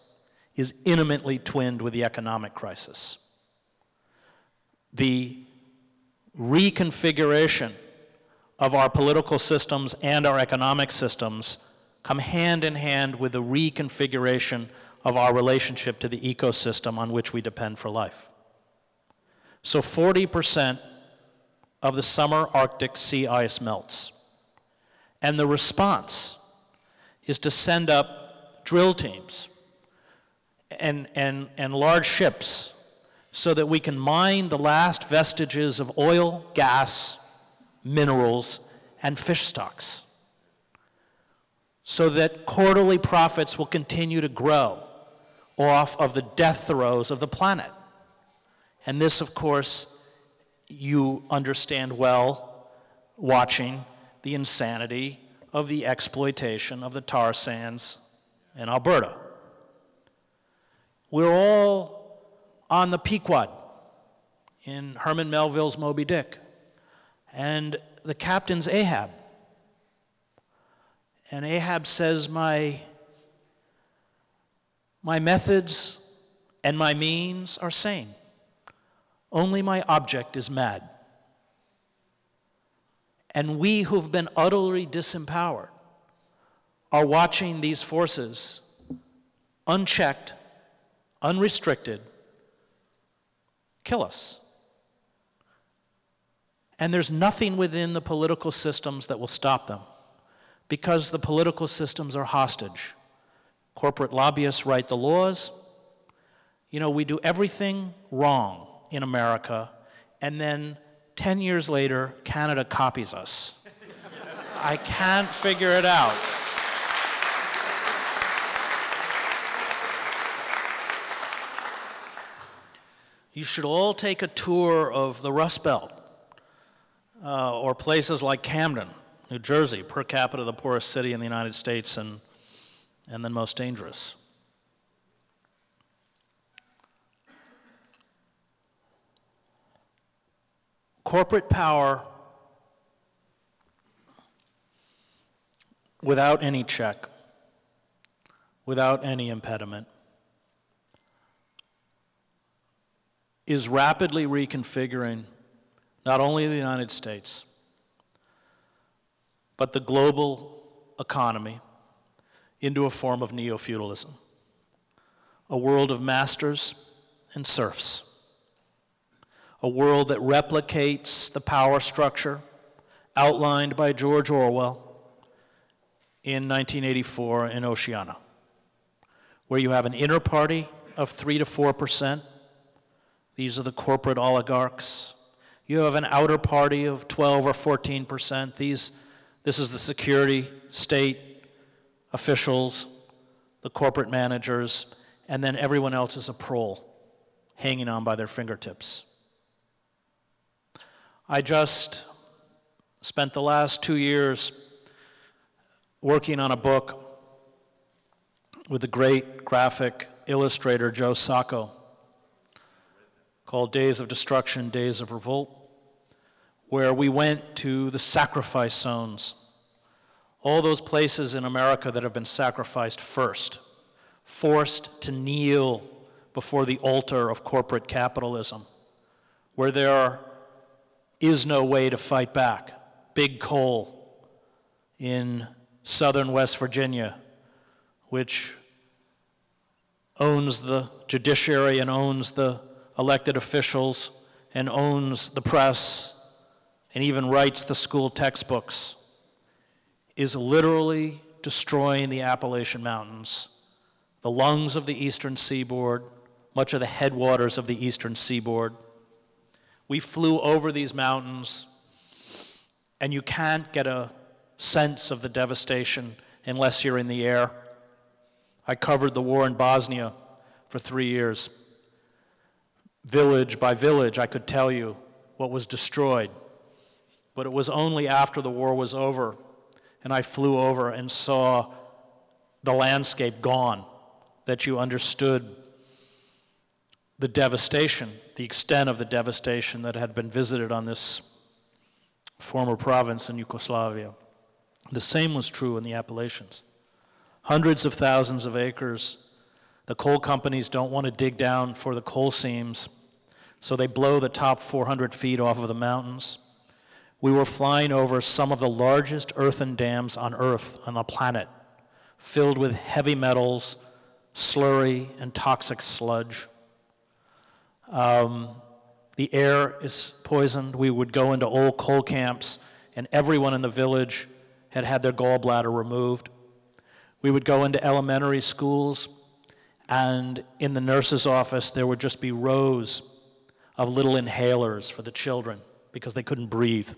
is intimately twinned with the economic crisis. The reconfiguration of our political systems and our economic systems come hand in hand with the reconfiguration of our relationship to the ecosystem on which we depend for life. So 40% of the summer Arctic sea ice melts. And the response is to send up drill teams and large ships so that we can mine the last vestiges of oil, gas, minerals, and fish stocks. so that quarterly profits will continue to grow off of the death throes of the planet. And this, of course, you understand well watching the insanity of the exploitation of the tar sands in Alberta. We're all on the Pequod in Herman Melville's Moby Dick, and the captain's Ahab. And Ahab says, my methods and my means are sane. Only my object is mad. And we who've been utterly disempowered are watching these forces, unchecked, unrestricted, kill us. And there's nothing within the political systems that will stop them, because the political systems are hostage. Corporate lobbyists write the laws. You know, we do everything wrong in America, and then 10 years later, Canada copies us. I can't figure it out. You should all take a tour of the Rust Belt, or places like Camden, New Jersey, per capita the poorest city in the United States and the most dangerous. Corporate power, without any check, without any impediment, is rapidly reconfiguring not only the United States, but the global economy into a form of neo-feudalism, a world of masters and serfs, a world that replicates the power structure outlined by George Orwell in 1984 in Oceania, where you have an inner party of 3 to 4%. These are the corporate oligarchs. You have an outer party of 12 or 14%. This is the security state officials, the corporate managers, and then everyone else is a prole hanging on by their fingertips. I just spent the last 2 years working on a book with the great graphic illustrator Joe Sacco called Days of Destruction, Days of Revolt, where we went to the sacrifice zones, all those places in America that have been sacrificed first, forced to kneel before the altar of corporate capitalism, where there is no way to fight back. Big coal in southern West Virginia, which owns the judiciary and owns the elected officials and owns the press and even writes the school textbooks, is literally destroying the Appalachian Mountains, the lungs of the eastern seaboard, much of the headwaters of the eastern seaboard. We flew over these mountains, and you can't get a sense of the devastation unless you're in the air. I covered the war in Bosnia for 3 years. Village by village, I could tell you what was destroyed. But it was only after the war was over and I flew over and saw the landscape gone that you understood the devastation, the extent of the devastation that had been visited on this former province in Yugoslavia. The same was true in the Appalachians. Hundreds of thousands of acres. The coal companies don't want to dig down for the coal seams, so they blow the top 400 feet off of the mountains. We were flying over some of the largest earthen dams on Earth, on the planet, filled with heavy metals, slurry, and toxic sludge. The air is poisoned. We would go into old coal camps, and everyone in the village had had their gallbladder removed. We would go into elementary schools, and in the nurse's office, there would just be rows of little inhalers for the children because they couldn't breathe.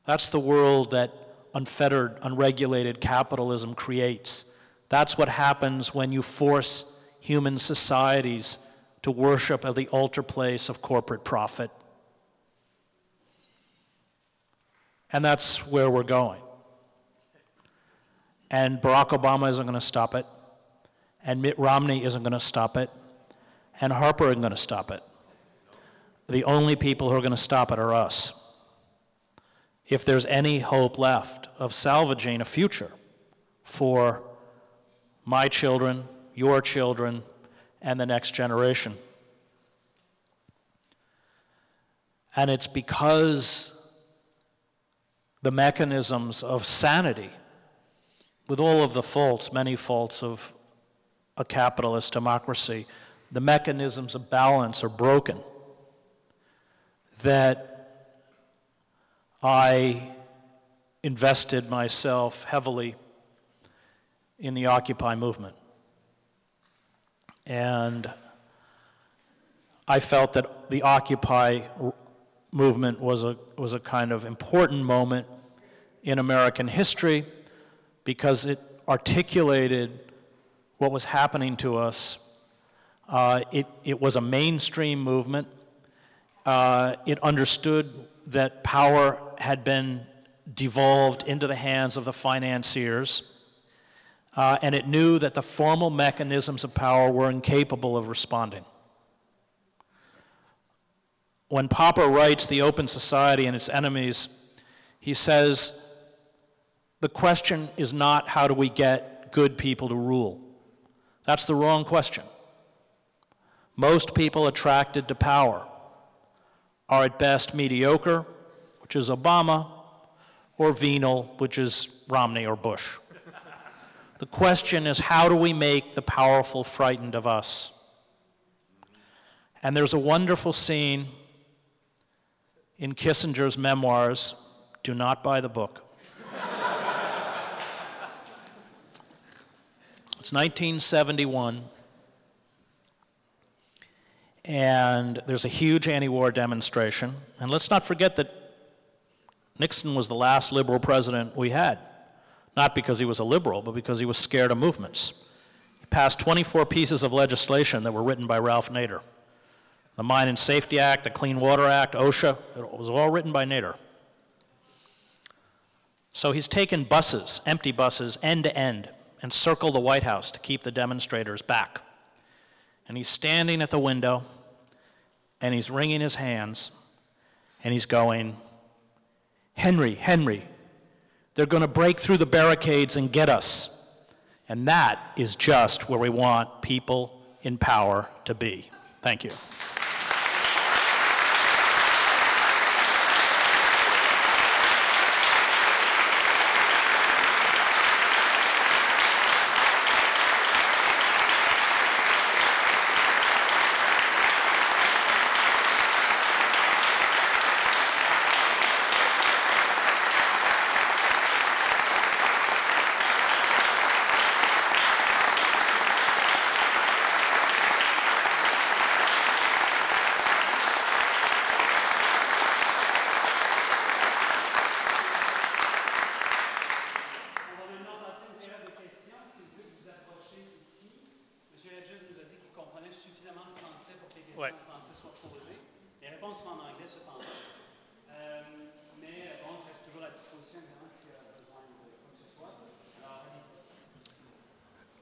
That's the world that unfettered, unregulated capitalism creates. That's what happens when you force human societies to worship at the altar place of corporate profit. And that's where we're going. And Barack Obama isn't going to stop it, and Mitt Romney isn't going to stop it, and Harper isn't going to stop it. The only people who are going to stop it are us. If there's any hope left of salvaging a future for my children, your children, and the next generation. And it's because the mechanisms of sanity, with all of the faults, many faults of a capitalist democracy, the mechanisms of balance are broken, that I invested myself heavily in the Occupy movement. And I felt that the Occupy movement was a kind of important moment in American history because it articulated what was happening to us. It was a mainstream movement. It understood that power had been devolved into the hands of the financiers, and it knew that the formal mechanisms of power were incapable of responding. When Popper writes The Open Society and Its Enemies, he says, the question is not how do we get good people to rule. That's the wrong question. Most people attracted to power are at best mediocre, which is Obama, or venal, which is Romney or Bush. The question is, how do we make the powerful frightened of us? And there's a wonderful scene in Kissinger's memoirs. Do not buy the book. It's 1971. And there's a huge anti-war demonstration. And let's not forget that Nixon was the last liberal president we had. Not because he was a liberal, but because he was scared of movements. He passed 24 pieces of legislation that were written by Ralph Nader. The Mine and Safety Act, the Clean Water Act, OSHA, it was all written by Nader. So he's taken buses, empty buses, end to end, and circled the White House to keep the demonstrators back. And he's standing at the window, and he's wringing his hands, and he's going, Henry, Henry, they're going to break through the barricades and get us. And that is just where we want people in power to be. Thank you.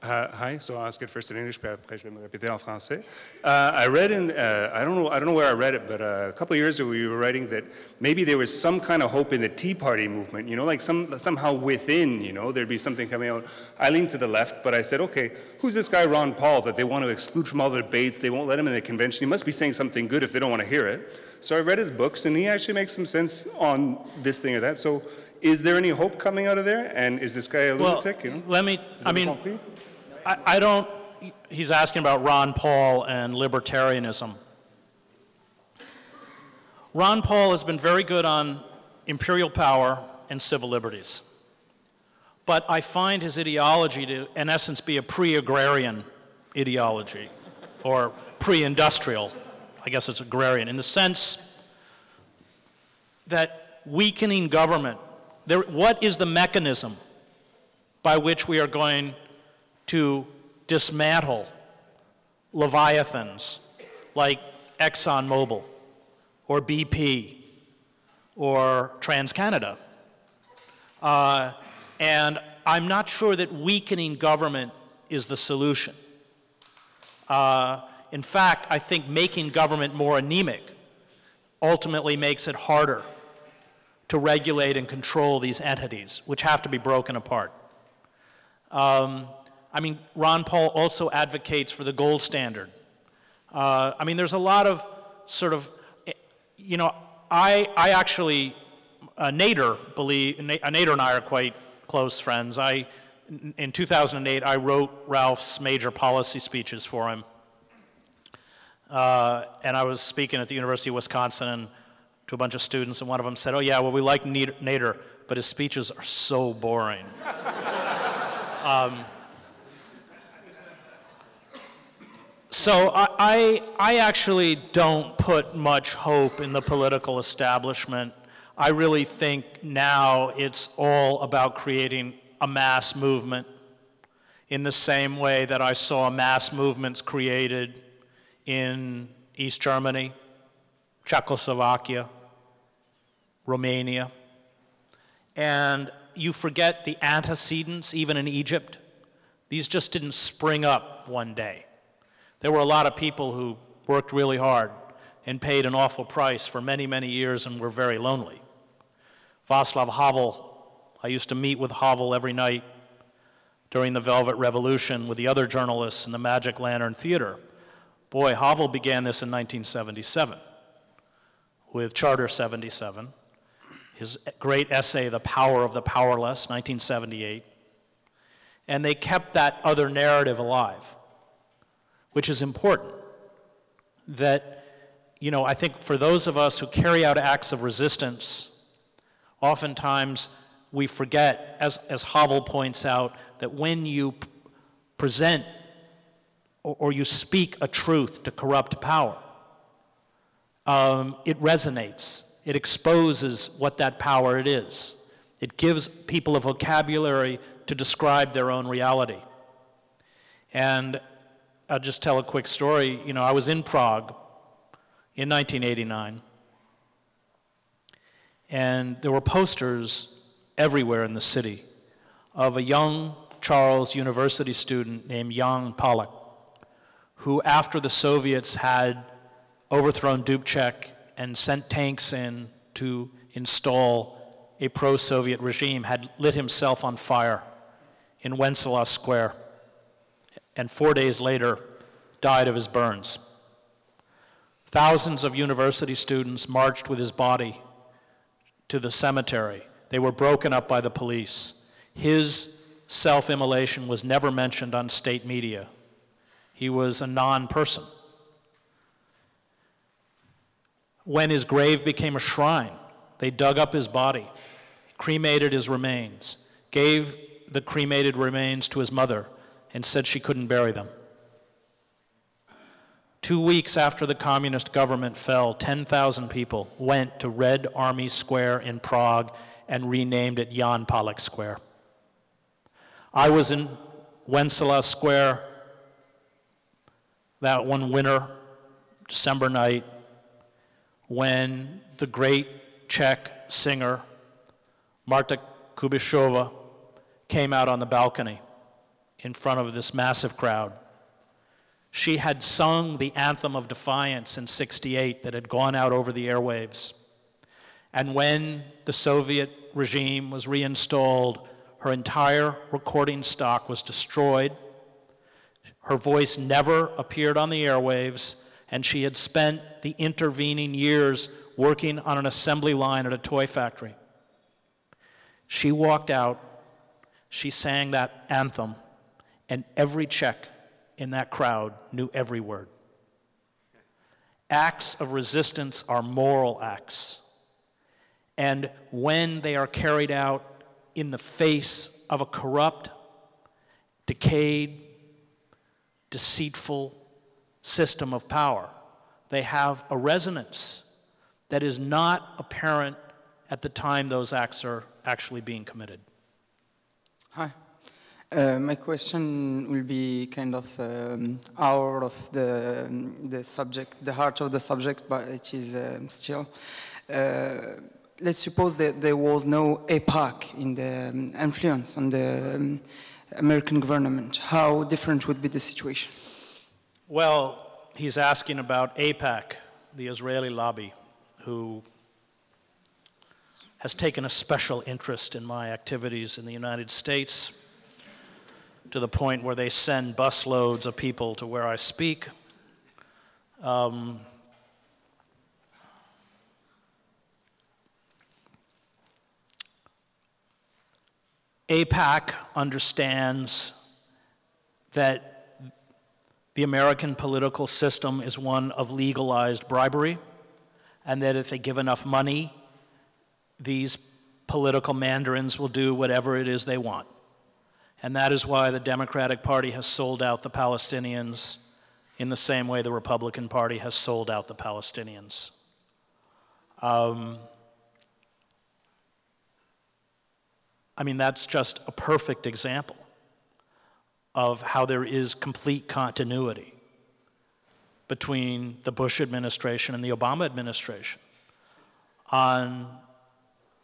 Hi, so I'll ask it first in English, puis après je vais me répéter en français. I read in, I don't know where I read it, but a couple of years ago you were writing that maybe there was some kind of hope in the Tea Party movement, you know, like somehow within, you know, there'd be something coming out. I leaned to the left, but I said, okay, who's this guy Ron Paul that they want to exclude from all the debates, they won't let him in the convention, he must be saying something good if they don't want to hear it. So I read his books, and he actually makes some sense on this thing or that. So is there any hope coming out of there? And is this guy a lunatic? You know? Let me, I don't, he's asking about Ron Paul and libertarianism. Ron Paul has been very good on imperial power and civil liberties. But I find his ideology to, in essence, be a pre-agrarian ideology, or pre-industrial. I guess it's agrarian, in the sense that weakening government what is the mechanism by which we are going to dismantle leviathans like ExxonMobil or BP or TransCanada? And I'm not sure that weakening government is the solution. In fact, I think making government more anemic ultimately makes it harder to regulate and control these entities, which have to be broken apart. I mean, Ron Paul also advocates for the gold standard. I mean, there's a lot of sort of, you know, I actually, Nader and I are quite close friends. In 2008, I wrote Ralph's major policy speeches for him. And I was speaking at the University of Wisconsin to a bunch of students, and one of them said, "Oh yeah, well, we like Nader, but his speeches are so boring." So I actually don't put much hope in the political establishment. I really think now it's all about creating a mass movement in the same way that I saw mass movements created in East Germany, Czechoslovakia, Romania. And you forget the antecedents, even in Egypt. These just didn't spring up one day. There were a lot of people who worked really hard and paid an awful price for many, many years and were very lonely. Václav Havel, I used to meet with Havel every night during the Velvet Revolution with the other journalists in the Magic Lantern Theater. Boy, Havel began this in 1977 with Charter 77, his great essay, The Power of the Powerless, 1978. And they kept that other narrative alive, which is important. That, you know, I think for those of us who carry out acts of resistance, oftentimes we forget, as Havel points out, that when you present or you speak a truth to corrupt power, it resonates. It exposes what that power it is. It gives people a vocabulary to describe their own reality. And I'll just tell a quick story. You know, I was in Prague in 1989, and there were posters everywhere in the city of a young Charles University student named Jan Palach, who, after the Soviets had overthrown Dubček and sent tanks in to install a pro-Soviet regime, had lit himself on fire in Wenceslas Square, and 4 days later died of his burns. Thousands of university students marched with his body to the cemetery. They were broken up by the police. His self-immolation was never mentioned on state media. He was a non-person. When his grave became a shrine, they dug up his body, cremated his remains, gave the cremated remains to his mother, and said she couldn't bury them. 2 weeks after the communist government fell, 10,000 people went to Red Army Square in Prague and renamed it Jan Palach Square. I was in Wenceslas Square that one winter, December night, when the great Czech singer Marta Kubišová came out on the balcony in front of this massive crowd. She had sung the anthem of defiance in '68 that had gone out over the airwaves. And when the Soviet regime was reinstalled, her entire recording stock was destroyed. Her voice never appeared on the airwaves, and she had spent the intervening years working on an assembly line at a toy factory. She walked out, she sang that anthem, and every Czech in that crowd knew every word. Acts of resistance are moral acts. And when they are carried out in the face of a corrupt, decayed, deceitful system of power, they have a resonance that is not apparent at the time those acts are actually being committed. Hi. My question will be kind of out of the subject, the heart of the subject, but it is still. Let's suppose that there was no AIPAC in the influence on the American government. How different would be the situation? Well, he's asking about AIPAC, the Israeli lobby, who has taken a special interest in my activities in the United States, to the point where they send busloads of people to where I speak. AIPAC understands that the American political system is one of legalized bribery, and that if they give enough money, these political mandarins will do whatever it is they want. And that is why the Democratic Party has sold out the Palestinians in the same way the Republican Party has sold out the Palestinians. I mean, that's just a perfect example of how there is complete continuity between the Bush administration and the Obama administration on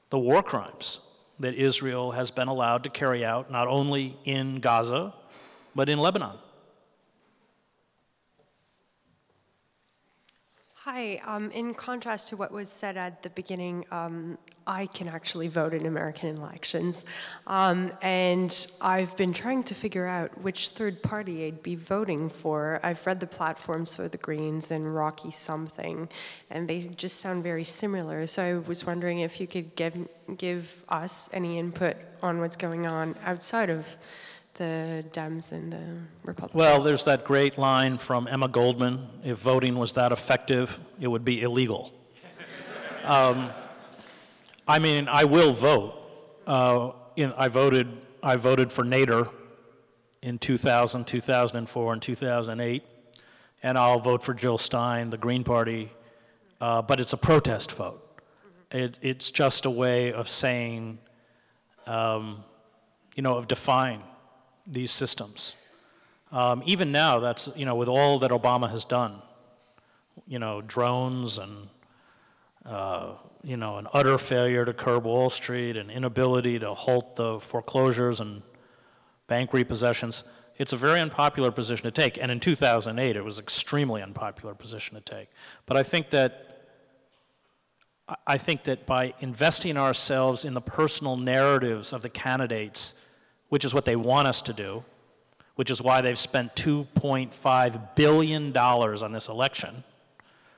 the war crimes that Israel has been allowed to carry out, not only in Gaza, but in Lebanon. Hi, in contrast to what was said at the beginning, I can actually vote in American elections. And I've been trying to figure out which third party I'd be voting for. I've read the platforms for the Greens and Rocky something, and they just sound very similar. So I was wondering if you could give us any input on what's going on outside of the Dems and the Republicans. Well, there's that great line from Emma Goldman: if voting was that effective, it would be illegal. I mean, I will vote. I voted for Nader in 2000, 2004, and 2008, and I'll vote for Jill Stein, the Green Party, but it's a protest vote. It's just a way of saying, of defying these systems. Even now, that's, with all that Obama has done, drones and, an utter failure to curb Wall Street and inability to halt the foreclosures and bank repossessions, it's a very unpopular position to take. And in 2008, it was an extremely unpopular position to take. But I think that by investing ourselves in the personal narratives of the candidates, which is what they want us to do, which is why they've spent $2.5 billion on this election,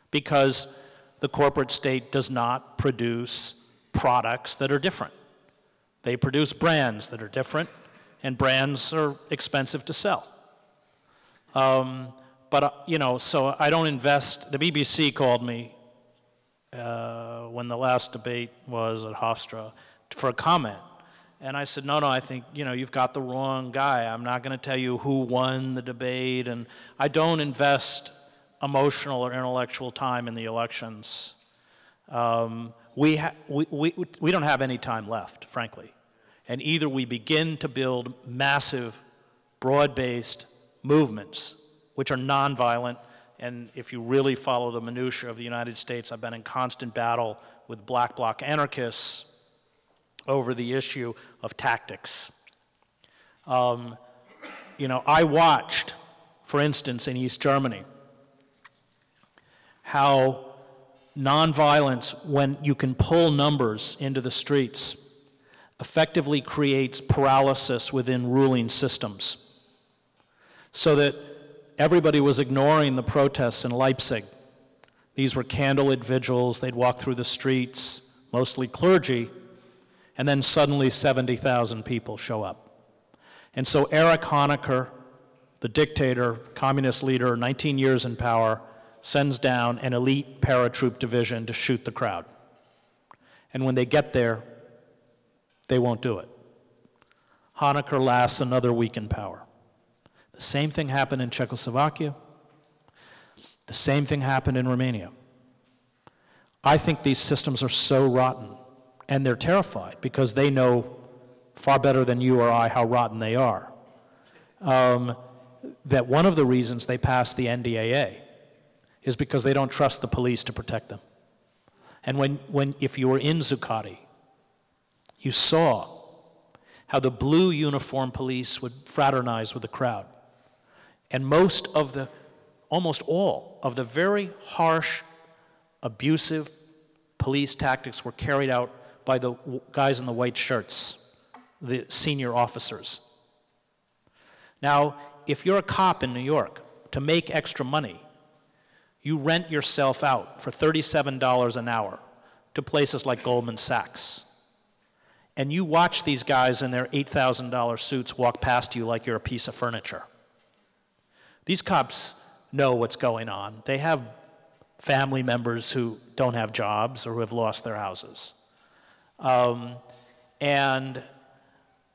because the corporate state does not produce products that are different. They produce brands that are different, and brands are expensive to sell. So I don't invest. The BBC called me when the last debate was at Hofstra for a comment. And I said, no, I think, you've got the wrong guy. I'm not going to tell you who won the debate, and I don't invest emotional or intellectual time in the elections. We don't have any time left, frankly. And either we begin to build massive, broad-based movements, which are nonviolent, and if you really follow the minutiae of the United States, I've been in constant battle with black bloc anarchists over the issue of tactics. I watched, for instance, in East Germany, how nonviolence, when you can pull numbers into the streets, effectively creates paralysis within ruling systems. So that everybody was ignoring the protests in Leipzig. These were candlelit vigils, they'd walk through the streets, mostly clergy, and then suddenly 70,000 people show up. And so Erich Honecker, the dictator, communist leader, 19 years in power, sends down an elite paratroop division to shoot the crowd. And when they get there, they won't do it. Honecker lasts another week in power. The same thing happened in Czechoslovakia. The same thing happened in Romania. I think these systems are so rotten And they're terrified because they know far better than you or I how rotten they are. That one of the reasons they passed the NDAA is because they don't trust the police to protect them. And if you were in Zuccotti, you saw how the blue uniformed police would fraternize with the crowd. And almost all of the very harsh, abusive police tactics were carried out by the guys in the white shirts, the senior officers. Now, if you're a cop in New York, to make extra money, you rent yourself out for $37 an hour to places like Goldman Sachs. And you watch these guys in their $8,000 suits walk past you like you're a piece of furniture. These cops know what's going on. They have family members who don't have jobs or who have lost their houses. And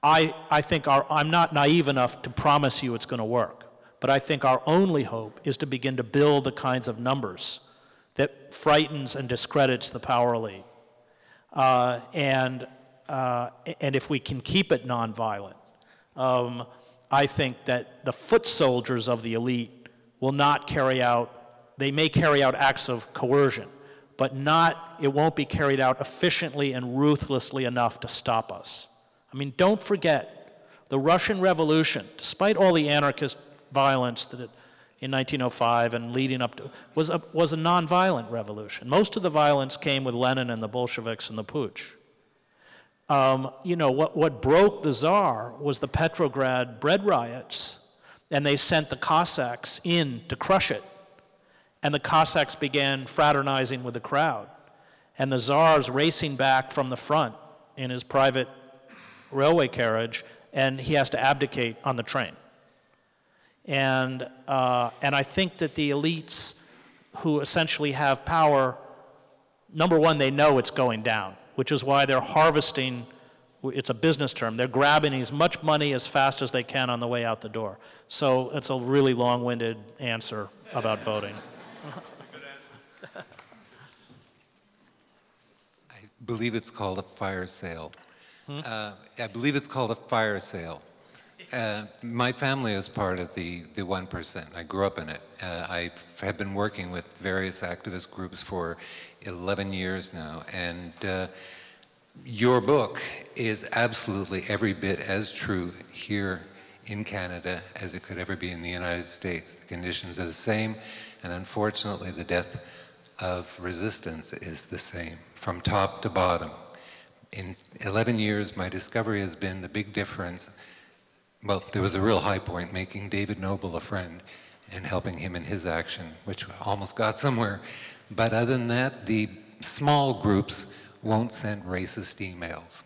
I think I'm not naive enough to promise you it's going to work, but I think our only hope is to begin to build the kinds of numbers that frightens and discredits the power elite. And if we can keep it nonviolent, I think that the foot soldiers of the elite will not carry out, they may carry out acts of coercion, but it won't be carried out efficiently and ruthlessly enough to stop us. I mean, don't forget, the Russian Revolution, despite all the anarchist violence that in 1905 and leading up to, was a nonviolent revolution. Most of the violence came with Lenin and the Bolsheviks and the Putsch. You know, what broke the Tsar was the Petrograd bread riots, and they sent the Cossacks in to crush it. And the Cossacks began fraternizing with the crowd. And the Tsar's racing back from the front in his private railway carriage, and he has to abdicate on the train. And I think that the elites who essentially have power, number one, they know it's going down, which is why they're harvesting, it's a business term, they're grabbing as much money as fast as they can on the way out the door. So it's a really long-winded answer about voting. I believe it's called a fire sale. I believe it's called a fire sale. My family is part of the 1%. I grew up in it. I have been working with various activist groups for 11 years now, and your book is absolutely every bit as true here in Canada as it could ever be in the United States. The conditions are the same, and unfortunately the death of resistance is the same, from top to bottom. In 11 years, my discovery has been the big difference. Well, there was a real high point, making David Noble a friend and helping him in his action, which almost got somewhere. But other than that, the small groups won't send racist emails.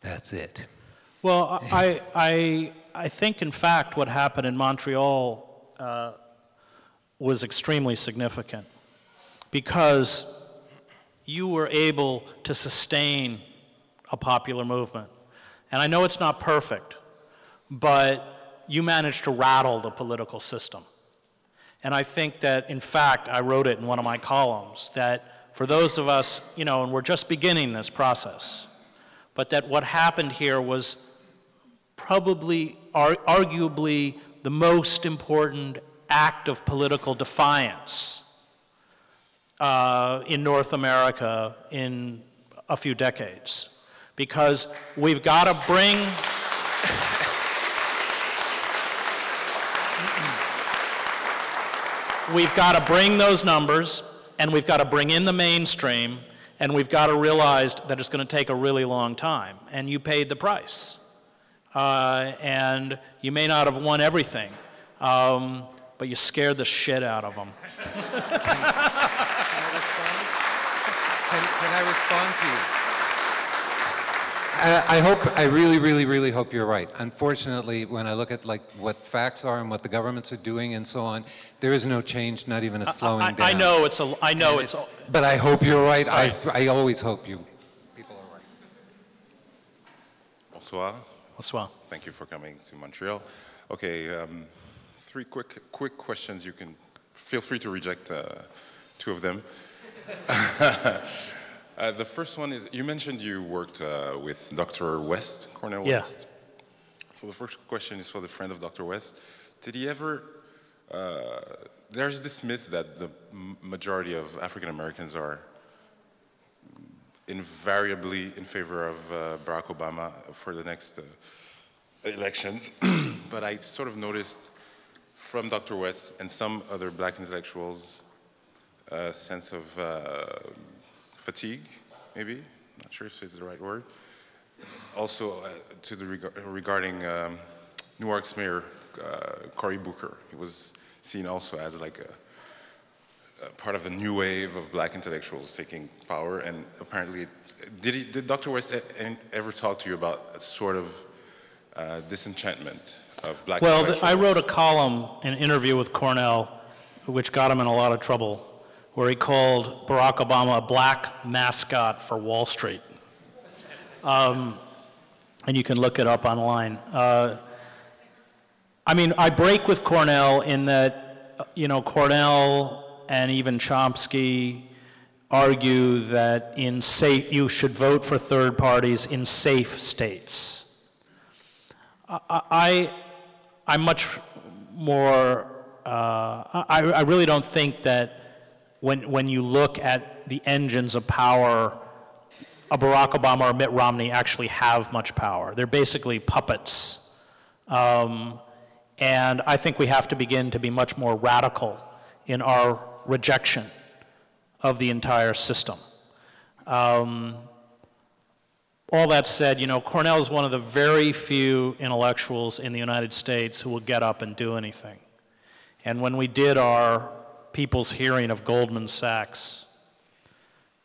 That's it. Well, I think, in fact, what happened in Montreal was extremely significant, because you were able to sustain a popular movement. And I know it's not perfect, but you managed to rattle the political system. And I think that, in fact, I wrote it in one of my columns, that for those of us, you know, and we're just beginning this process, but that what happened here was probably, arguably, the most important act of political defiance in North America in a few decades. Because we've got to bring we've got to bring those numbers, and we've got to bring in the mainstream, and we've got to realize that it's going to take a really long time. And you paid the price. And you may not have won everything, but you scared the shit out of them. Can I respond to you? I really hope you're right. Unfortunately, when I look at like what facts are and what the governments are doing and so on, there is no change, not even a slowing down. I know it's but I hope you're right. Right. I always hope people are right. Bonsoir. Bonsoir. Thank you for coming to Montreal. Okay, 3 quick questions. You can feel free to reject 2 of them. The first one is, you mentioned you worked with Dr. West, Cornel Yeah. West. So the first question is for the friend of Dr. West. Did he ever, there's this myth that the majority of African Americans are invariably in favor of Barack Obama for the next elections. But I sort of noticed from Dr. West and some other black intellectuals a sense of fatigue, maybe, not sure if it's the right word. Also, regarding New York's mayor, Cory Booker. He was seen also as like a part of a new wave of black intellectuals taking power, and apparently, did Dr. West ever talk to you about a sort of disenchantment of black intellectuals? Well, I wrote a column, an interview with Cornell, which got him in a lot of trouble, where he called Barack Obama a black mascot for Wall Street. And you can look it up online. I mean, I break with Cornell in that, you know, Cornell and even Chomsky argue that you should vote for third parties in safe states. I'm much more, I really don't think that when you look at the engines of power, a Barack Obama or Mitt Romney actually have much power. They're basically puppets. And I think we have to begin to be much more radical in our rejection of the entire system. All that said, you know, Cornell is one of the very few intellectuals in the United States who will get up and do anything. And when we did our people's hearing of Goldman Sachs,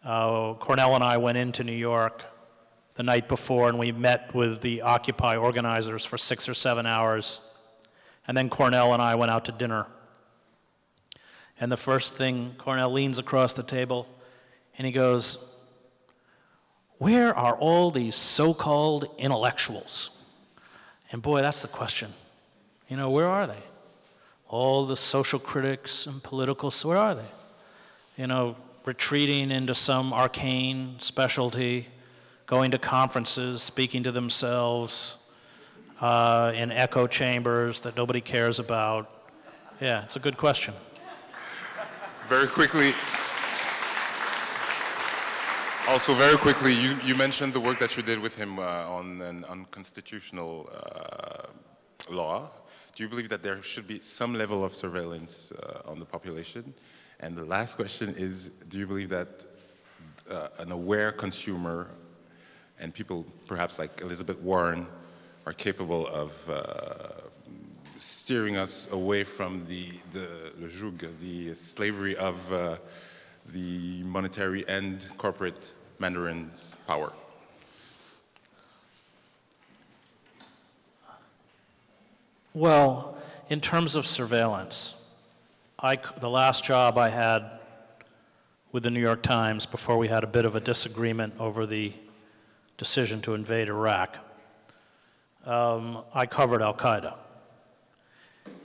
Cornell and I went into New York the night before, and we met with the Occupy organizers for 6 or 7 hours. And then Cornell and I went out to dinner. And the first thing, Cornell leans across the table, and he goes, "Where are all these so-called intellectuals?" And boy, that's the question. You know, where are they? All the social critics and politicals, where are they? You know, retreating into some arcane specialty, going to conferences, speaking to themselves in echo chambers that nobody cares about. Yeah, it's a good question. Very quickly, also very quickly, you mentioned the work that you did with him on unconstitutional law. Do you believe that there should be some level of surveillance on the population? And the last question is, do you believe that an aware consumer and people perhaps like Elizabeth Warren are capable of steering us away from the joug, the slavery of the monetary and corporate mandarin's power? Well, in terms of surveillance, the last job I had with the New York Times before we had a bit of a disagreement over the decision to invade Iraq, I covered Al-Qaeda.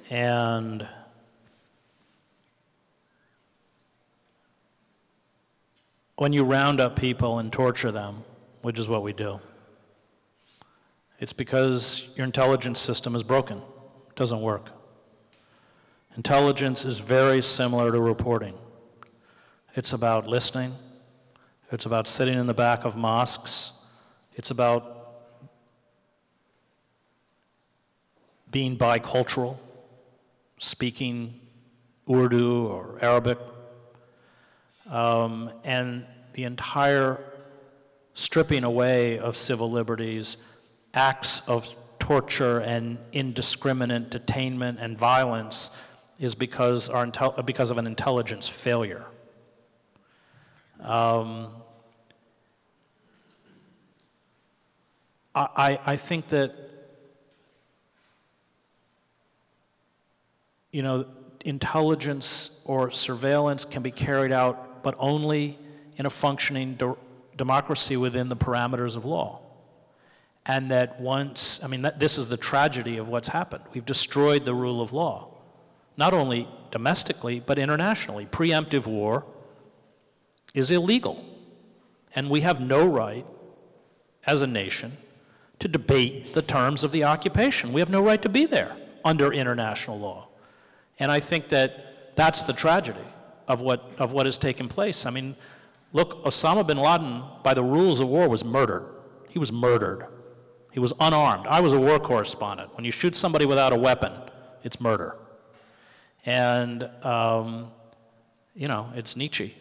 And when you round up people and torture them, which is what we do, it's because your intelligence system is broken. It doesn't work. Intelligence is very similar to reporting. It's about listening. It's about sitting in the back of mosques. It's about being bicultural, speaking Urdu or Arabic, and the entire stripping away of civil liberties, acts of torture and indiscriminate detainment and violence is because of an intelligence failure. I think that, you know, intelligence or surveillance can be carried out, but only in a functioning democracy within the parameters of law. And that once, I mean, this is the tragedy of what's happened. We've destroyed the rule of law, not only domestically, but internationally. Preemptive war is illegal. And we have no right, as a nation, to debate the terms of the occupation. We have no right to be there under international law. And I think that that's the tragedy of what has taken place. I mean, look, Osama bin Laden, by the rules of war, was murdered. He was murdered. He was unarmed. I was a war correspondent. When you shoot somebody without a weapon, it's murder. And, you know, it's Nietzsche.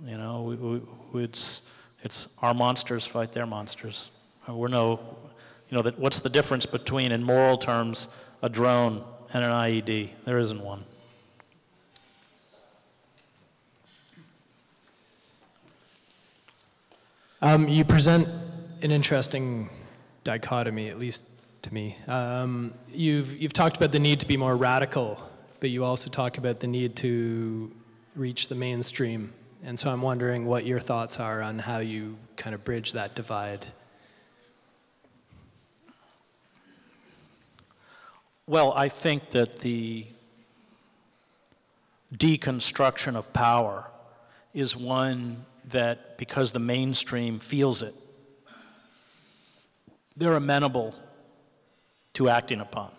You know, it's our monsters fight their monsters. We're no, you know, what's the difference between, in moral terms, a drone and an IED? There isn't one. You present an interesting dichotomy, at least to me. You've talked about the need to be more radical, but you also talk about the need to reach the mainstream. And so I'm wondering what your thoughts are on how you kind of bridge that divide. Well, I think that the deconstruction of power is one that, because the mainstream feels it, they're amenable to acting upon.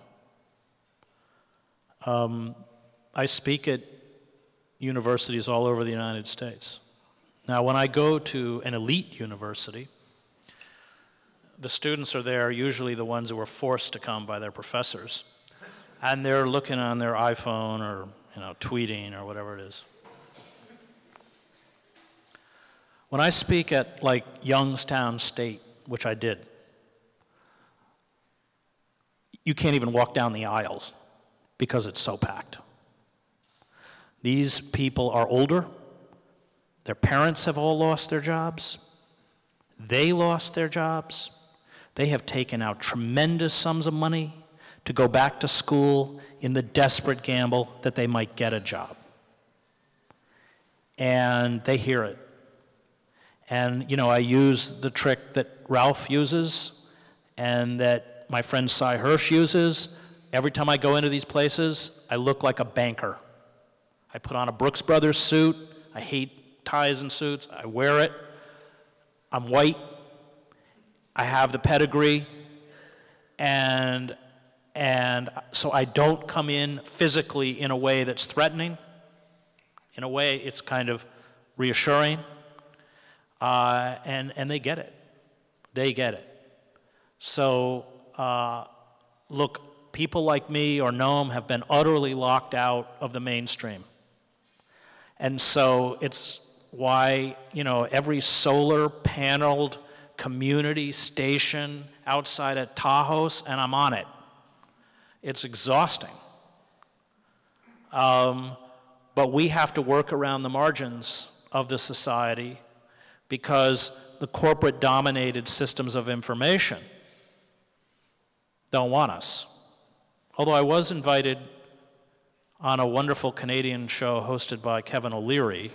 I speak at universities all over the United States. Now, when I go to an elite university, the students are there, usually the ones who were forced to come by their professors, and they're looking on their iPhone or, you know, tweeting or whatever it is. When I speak at, like, Youngstown State, which I did, you can't even walk down the aisles because it's so packed. These people are older. Their parents have all lost their jobs. They lost their jobs. They have taken out tremendous sums of money to go back to school in the desperate gamble that they might get a job. And they hear it. And, you know, I use the trick that Ralph uses and that my friend Cy Hirsch uses. Every time I go into these places, I look like a banker. I put on a Brooks Brothers suit. I hate ties and suits. I wear it. I'm white. I have the pedigree. And so I don't come in physically in a way that's threatening. In a way, it's kind of reassuring. And they get it. They get it. So, look, people like me or Noam have been utterly locked out of the mainstream. And so it's why, you know, every solar paneled community station outside of Tahoe's, and I'm on it. It's exhausting. But we have to work around the margins of the society because the corporate-dominated systems of information don't want us. Although I was invited on a wonderful Canadian show hosted by Kevin O'Leary.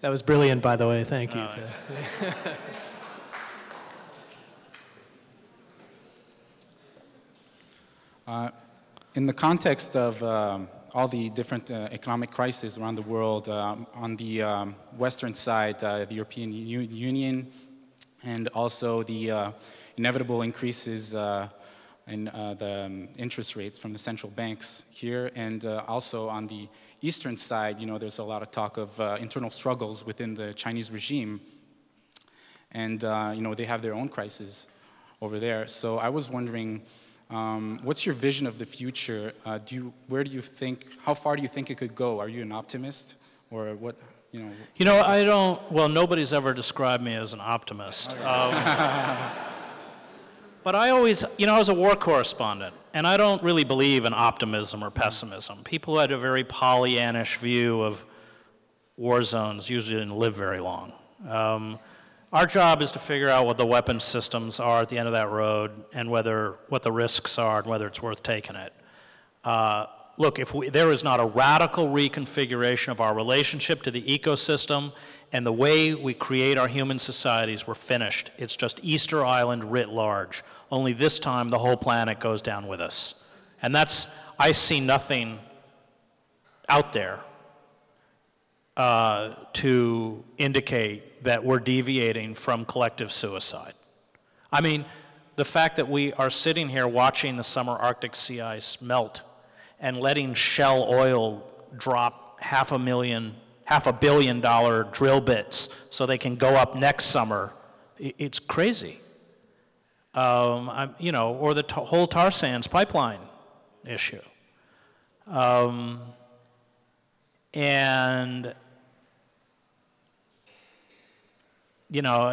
That was brilliant, by the way. Thank you. In the context of all the different economic crises around the world, on the Western side, the European Union, and also the inevitable increases in the interest rates from the central banks here, and also on the Eastern side, you know, there's a lot of talk of internal struggles within the Chinese regime, and you know, they have their own crises over there. So I was wondering, what's your vision of the future? Where do you think, how far do you think it could go? Are you an optimist, or what? You know, I don't. Well, nobody's ever described me as an optimist. But I always, you know, I was a war correspondent, and I don't really believe in optimism or pessimism. People who had a very Pollyannish view of war zones usually didn't live very long. Our job is to figure out what the weapon systems are at the end of that road, and what the risks are, and whether it's worth taking it. Look, if there is not a radical reconfiguration of our relationship to the ecosystem and the way we create our human societies, we're finished. It's just Easter Island writ large. Only this time, the whole planet goes down with us. And I see nothing out there to indicate that we're deviating from collective suicide. I mean, the fact that we are sitting here watching the summer Arctic sea ice melt and letting Shell oil drop $500 million drill bits so they can go up next summer, it's crazy. You know, or the whole tar sands pipeline issue. And, you know,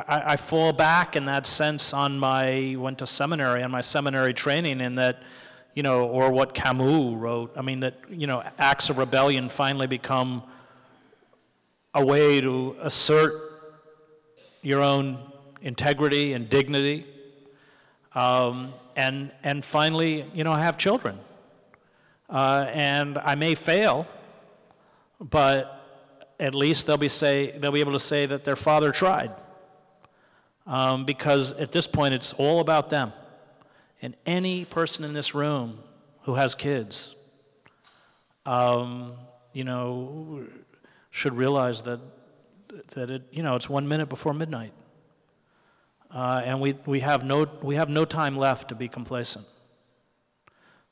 I fall back in that sense on went to seminary, on my seminary training, in that, you know, or what Camus wrote, I mean, that, you know, acts of rebellion finally become a way to assert your own integrity and dignity, and finally, you know, have children. And I may fail, but at least they'll be able to say that their father tried. Because at this point, it's all about them. And any person in this room who has kids, you know, should realize that it, you know, it's 1 minute before midnight, and we have no time left to be complacent.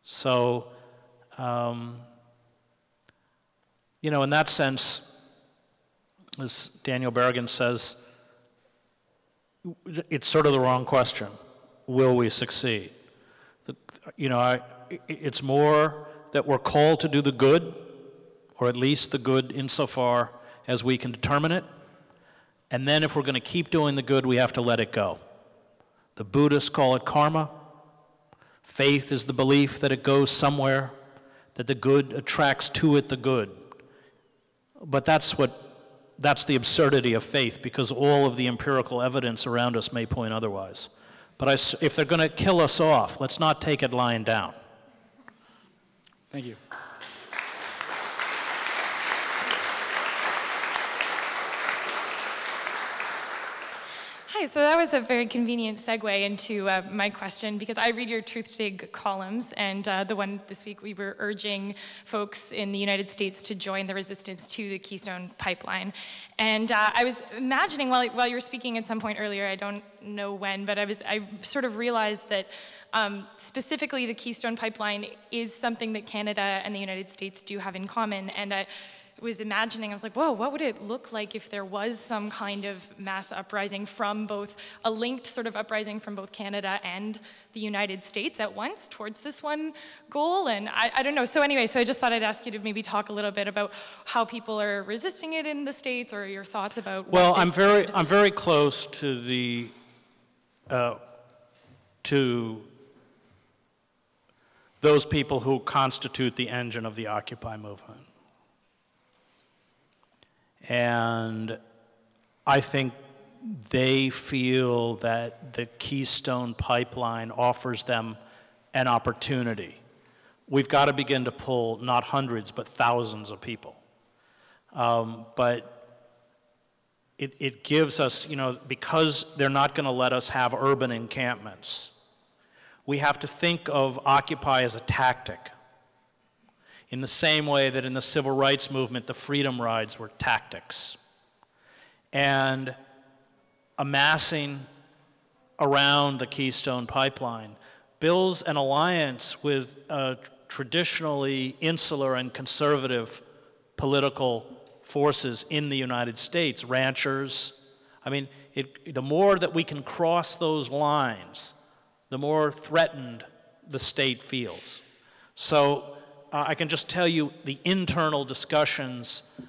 So, you know, in that sense, as Daniel Berrigan says, it's sort of the wrong question. Will we succeed? You know, it's more that we're called to do the good, or at least the good insofar as we can determine it. And then if we're going to keep doing the good, we have to let it go. The Buddhists call it karma. Faith is the belief that it goes somewhere, that the good attracts to it the good. But that's the absurdity of faith, because all of the empirical evidence around us may point otherwise. But if they're going to kill us off, let's not take it lying down. Thank you. Hi, so that was a very convenient segue into my question, because I read your Truthdig columns, and the one this week we were urging folks in the United States to join the resistance to the Keystone pipeline. And I was imagining while you were speaking at some point earlier, I don't know when, but I sort of realized that specifically the Keystone pipeline is something that Canada and the United States do have in common. And I was imagining, I was like, whoa, what would it look like if there was some kind of mass uprising from both, a linked sort of uprising from both Canada and the United States at once towards this one goal? And I don't know. So anyway, so I just thought I'd ask you to maybe talk a little bit about how people are resisting it in the States, or your thoughts about well, I'm very close to the to those people who constitute the engine of the Occupy movement. And I think they feel that the Keystone pipeline offers them an opportunity. We've got to begin to pull not hundreds, but thousands of people. But it gives us, you know, because they're not going to let us have urban encampments, we have to think of Occupy as a tactic. In the same way that in the civil rights movement, the freedom rides were tactics. And amassing around the Keystone pipeline builds an alliance with traditionally insular and conservative political forces in the United States, ranchers. I mean, the more that we can cross those lines, the more threatened the state feels. So I can just tell you the internal discussions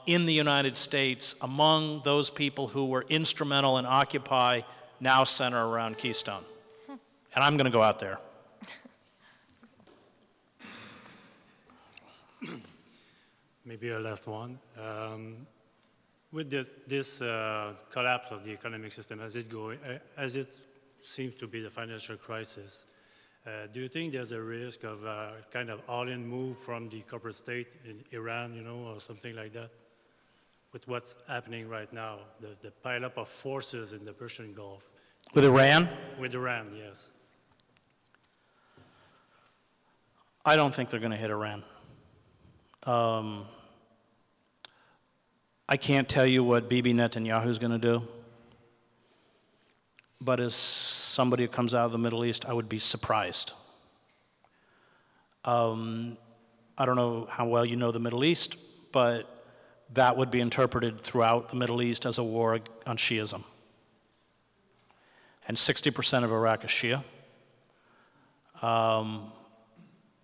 in the United States among those people who were instrumental in Occupy now center around Keystone. And I'm going to go out there. Maybe a last one. With this collapse of the economic system as it seems to be the financial crisis, do you think there's a risk of a kind of all-in move from the corporate state in Iran, you know, or something like that? With what's happening right now, the pile-up of forces in the Persian Gulf. With Iran? With Iran, yes. I don't think they're going to hit Iran. I can't tell you what Bibi Netanyahu is going to do, but as somebody who comes out of the Middle East, I would be surprised. I don't know how well you know the Middle East, but that would be interpreted throughout the Middle East as a war on Shiism. And 60% of Iraq is Shia.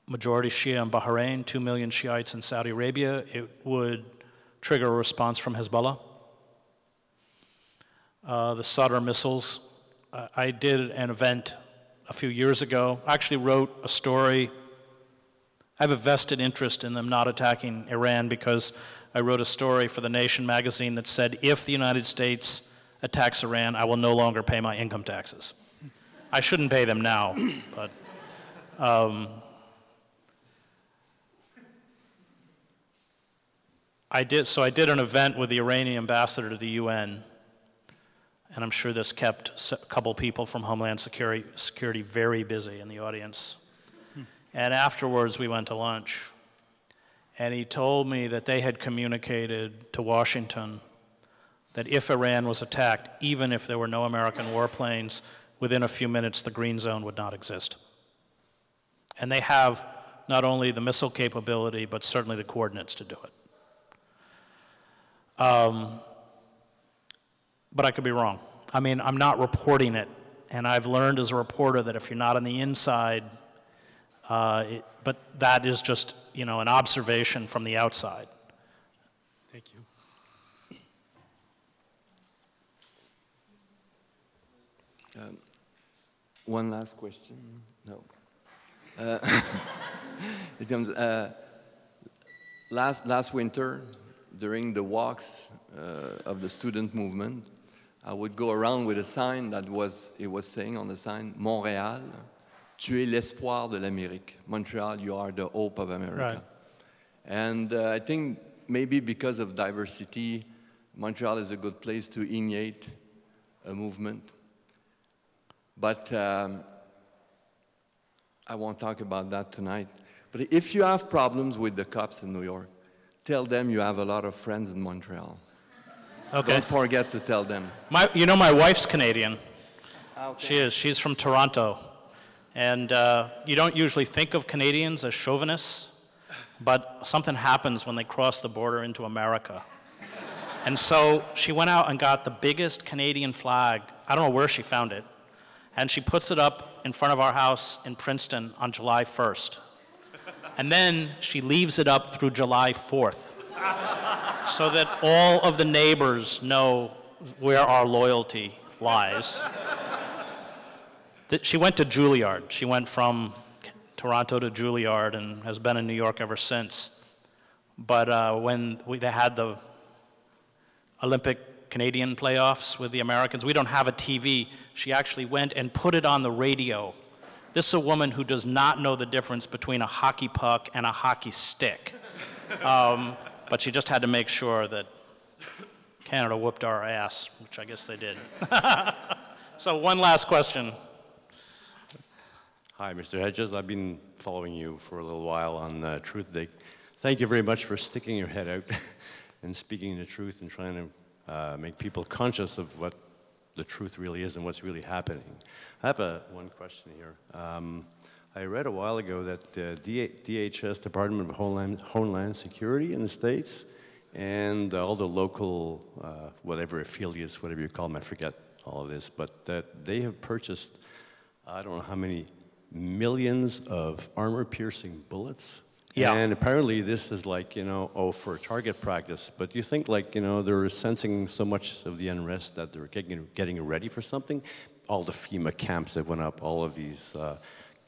Majority Shia in Bahrain, 2 million Shiites in Saudi Arabia. It would trigger a response from Hezbollah. The Sadr missiles. I did an event a few years ago. I actually wrote a story. I have a vested interest in them not attacking Iran because I wrote a story for The Nation magazine that said, if the United States attacks Iran, I will no longer pay my income taxes. I shouldn't pay them now, but I did an event with the Iranian ambassador to the UN, and I'm sure this kept a couple people from Homeland Security very busy in the audience. And afterwards, we went to lunch, and he told me that they had communicated to Washington that if Iran was attacked, even if there were no American warplanes, within a few minutes, the green zone would not exist. And they have not only the missile capability, but certainly the coordinates to do it. But I could be wrong. I mean, I'm not reporting it, and I've learned as a reporter that if you're not on the inside, but that is just, you know, an observation from the outside. Thank you. One last question. No. It comes, last winter, during the walks of the student movement, I would go around with a sign that was saying on the sign, Montréal, tu es l'espoir de l'Amérique. Montreal, you are the hope of America. Right. And I think maybe because of diversity, Montreal is a good place to initiate a movement. But I won't talk about that tonight. But if you have problems with the cops in New York, tell them you have a lot of friends in Montreal. Okay. Don't forget to tell them. You know, my wife's Canadian. Okay. She is. She's from Toronto. And you don't usually think of Canadians as chauvinists, but something happens when they cross the border into America. And so she went out and got the biggest Canadian flag. I don't know where she found it. And she puts it up in front of our house in Princeton on July 1st. And then she leaves it up through July 4th so that all of the neighbors know where our loyalty lies. She went to Juilliard. She went from Toronto to Juilliard and has been in New York ever since. But when they had the Olympic Canadian playoffs with the Americans, we don't have a TV. She actually went and put it on the radio. This is a woman who does not know the difference between a hockey puck and a hockey stick. But she just had to make sure that Canada whooped our ass, which I guess they did. So one last question. Hi, Mr. Hedges. I've been following you for a little while on Truth Day. Thank you very much for sticking your head out and speaking the truth and trying to make people conscious of what the truth really is and what's really happening. I have one question here. I read a while ago that the DHS, Department of Homeland Security in the States, and all the local, whatever affiliates, whatever you call them, I forget all of this, but that they have purchased, I don't know how many millions of armor-piercing bullets. Yeah. And apparently this is like, you know, for target practice. But do you think, like, you know, they're sensing so much of the unrest that they're getting ready for something? All the FEMA camps that went up, all of these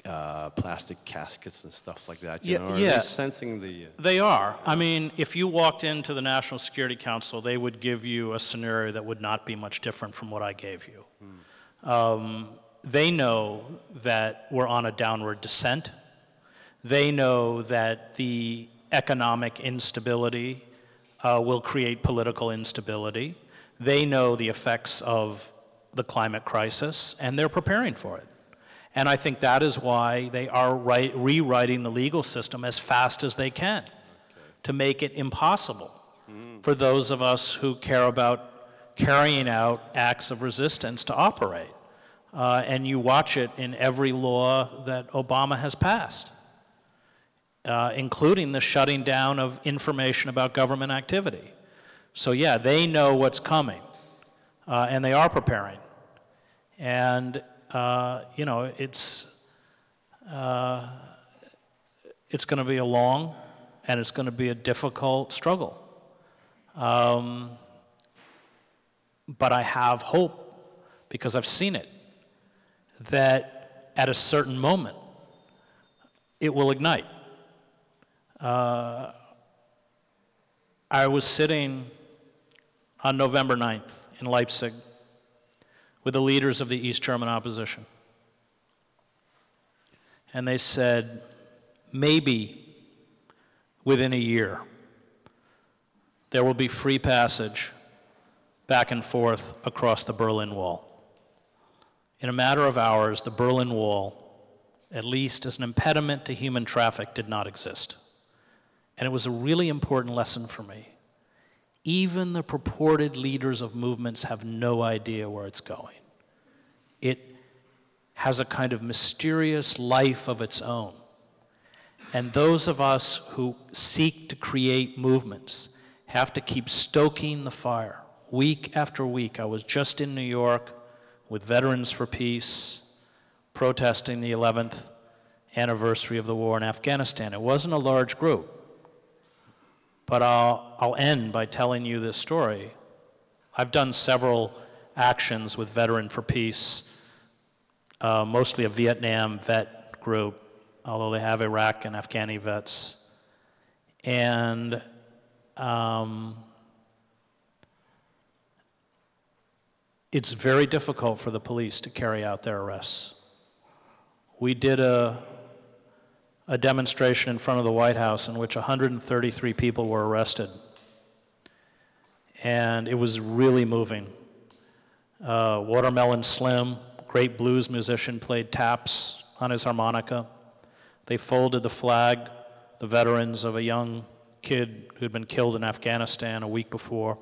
plastic caskets and stuff like that, you know, are they sensing the... They are. I mean, if you walked into the National Security Council, they would give you a scenario that would not be much different from what I gave you. They know that we're on a downward descent. They know that the economic instability will create political instability. They know the effects of the climate crisis, and they're preparing for it. And I think that is why they are rewriting the legal system as fast as they can to make it impossible for those of us who care about carrying out acts of resistance to operate. And you watch it in every law that Obama has passed, including the shutting down of information about government activity. So yeah, they know what's coming, and they are preparing. And you know, it's going to be a long and it's going to be a difficult struggle. But I have hope, because I've seen it, that at a certain moment, it will ignite. I was sitting on November 9th in Leipzig with the leaders of the East German opposition. And they said, maybe within a year, there will be free passage back and forth across the Berlin Wall. In a matter of hours, the Berlin Wall, at least as an impediment to human traffic, did not exist. And it was a really important lesson for me. Even the purported leaders of movements have no idea where it's going. It has a kind of mysterious life of its own. And those of us who seek to create movements have to keep stoking the fire. Week after week, I was just in New York with Veterans for Peace, protesting the 11th anniversary of the war in Afghanistan. It wasn't a large group. But I'll end by telling you this story. I've done several actions with Veteran for Peace, mostly a Vietnam vet group, although they have Iraq and Afghani vets. And it's very difficult for the police to carry out their arrests. We did a demonstration in front of the White House in which 133 people were arrested. And it was really moving. Watermelon Slim, great blues musician, played taps on his harmonica. They folded the flag, the veterans of a young kid who had been killed in Afghanistan a week before.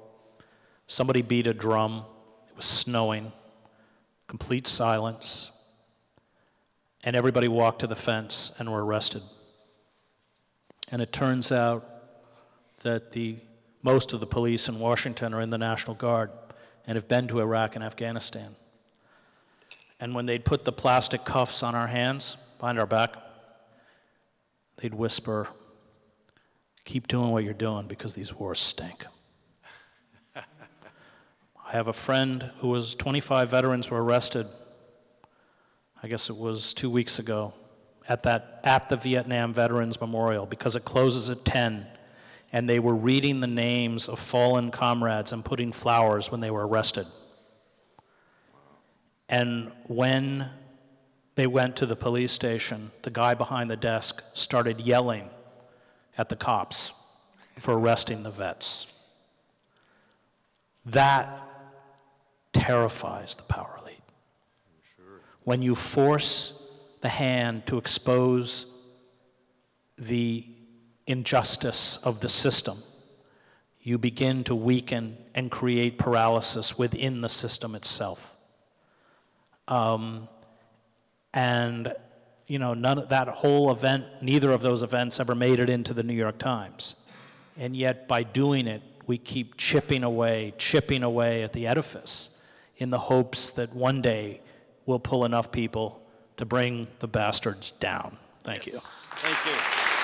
Somebody beat a drum. It was snowing. Complete silence. And everybody walked to the fence and were arrested. And it turns out that most of the police in Washington are in the National Guard and have been to Iraq and Afghanistan. And when they'd put the plastic cuffs on our hands, behind our back, they'd whisper, "Keep doing what you're doing because these wars stink." I have a friend who was 25 veterans were arrested, I guess it was 2 weeks ago, at the Vietnam Veterans Memorial, because it closes at 10, and they were reading the names of fallen comrades and putting flowers when they were arrested. And when they went to the police station, the guy behind the desk started yelling at the cops for arresting the vets. That terrifies the power elite. When you force the hand to expose the injustice of the system, you begin to weaken and create paralysis within the system itself. And you know, that whole event, neither of those events ever made it into the New York Times. And yet by doing it, we keep chipping away at the edifice in the hopes that one day we'll pull enough people to bring the bastards down. Thank you. Thank you.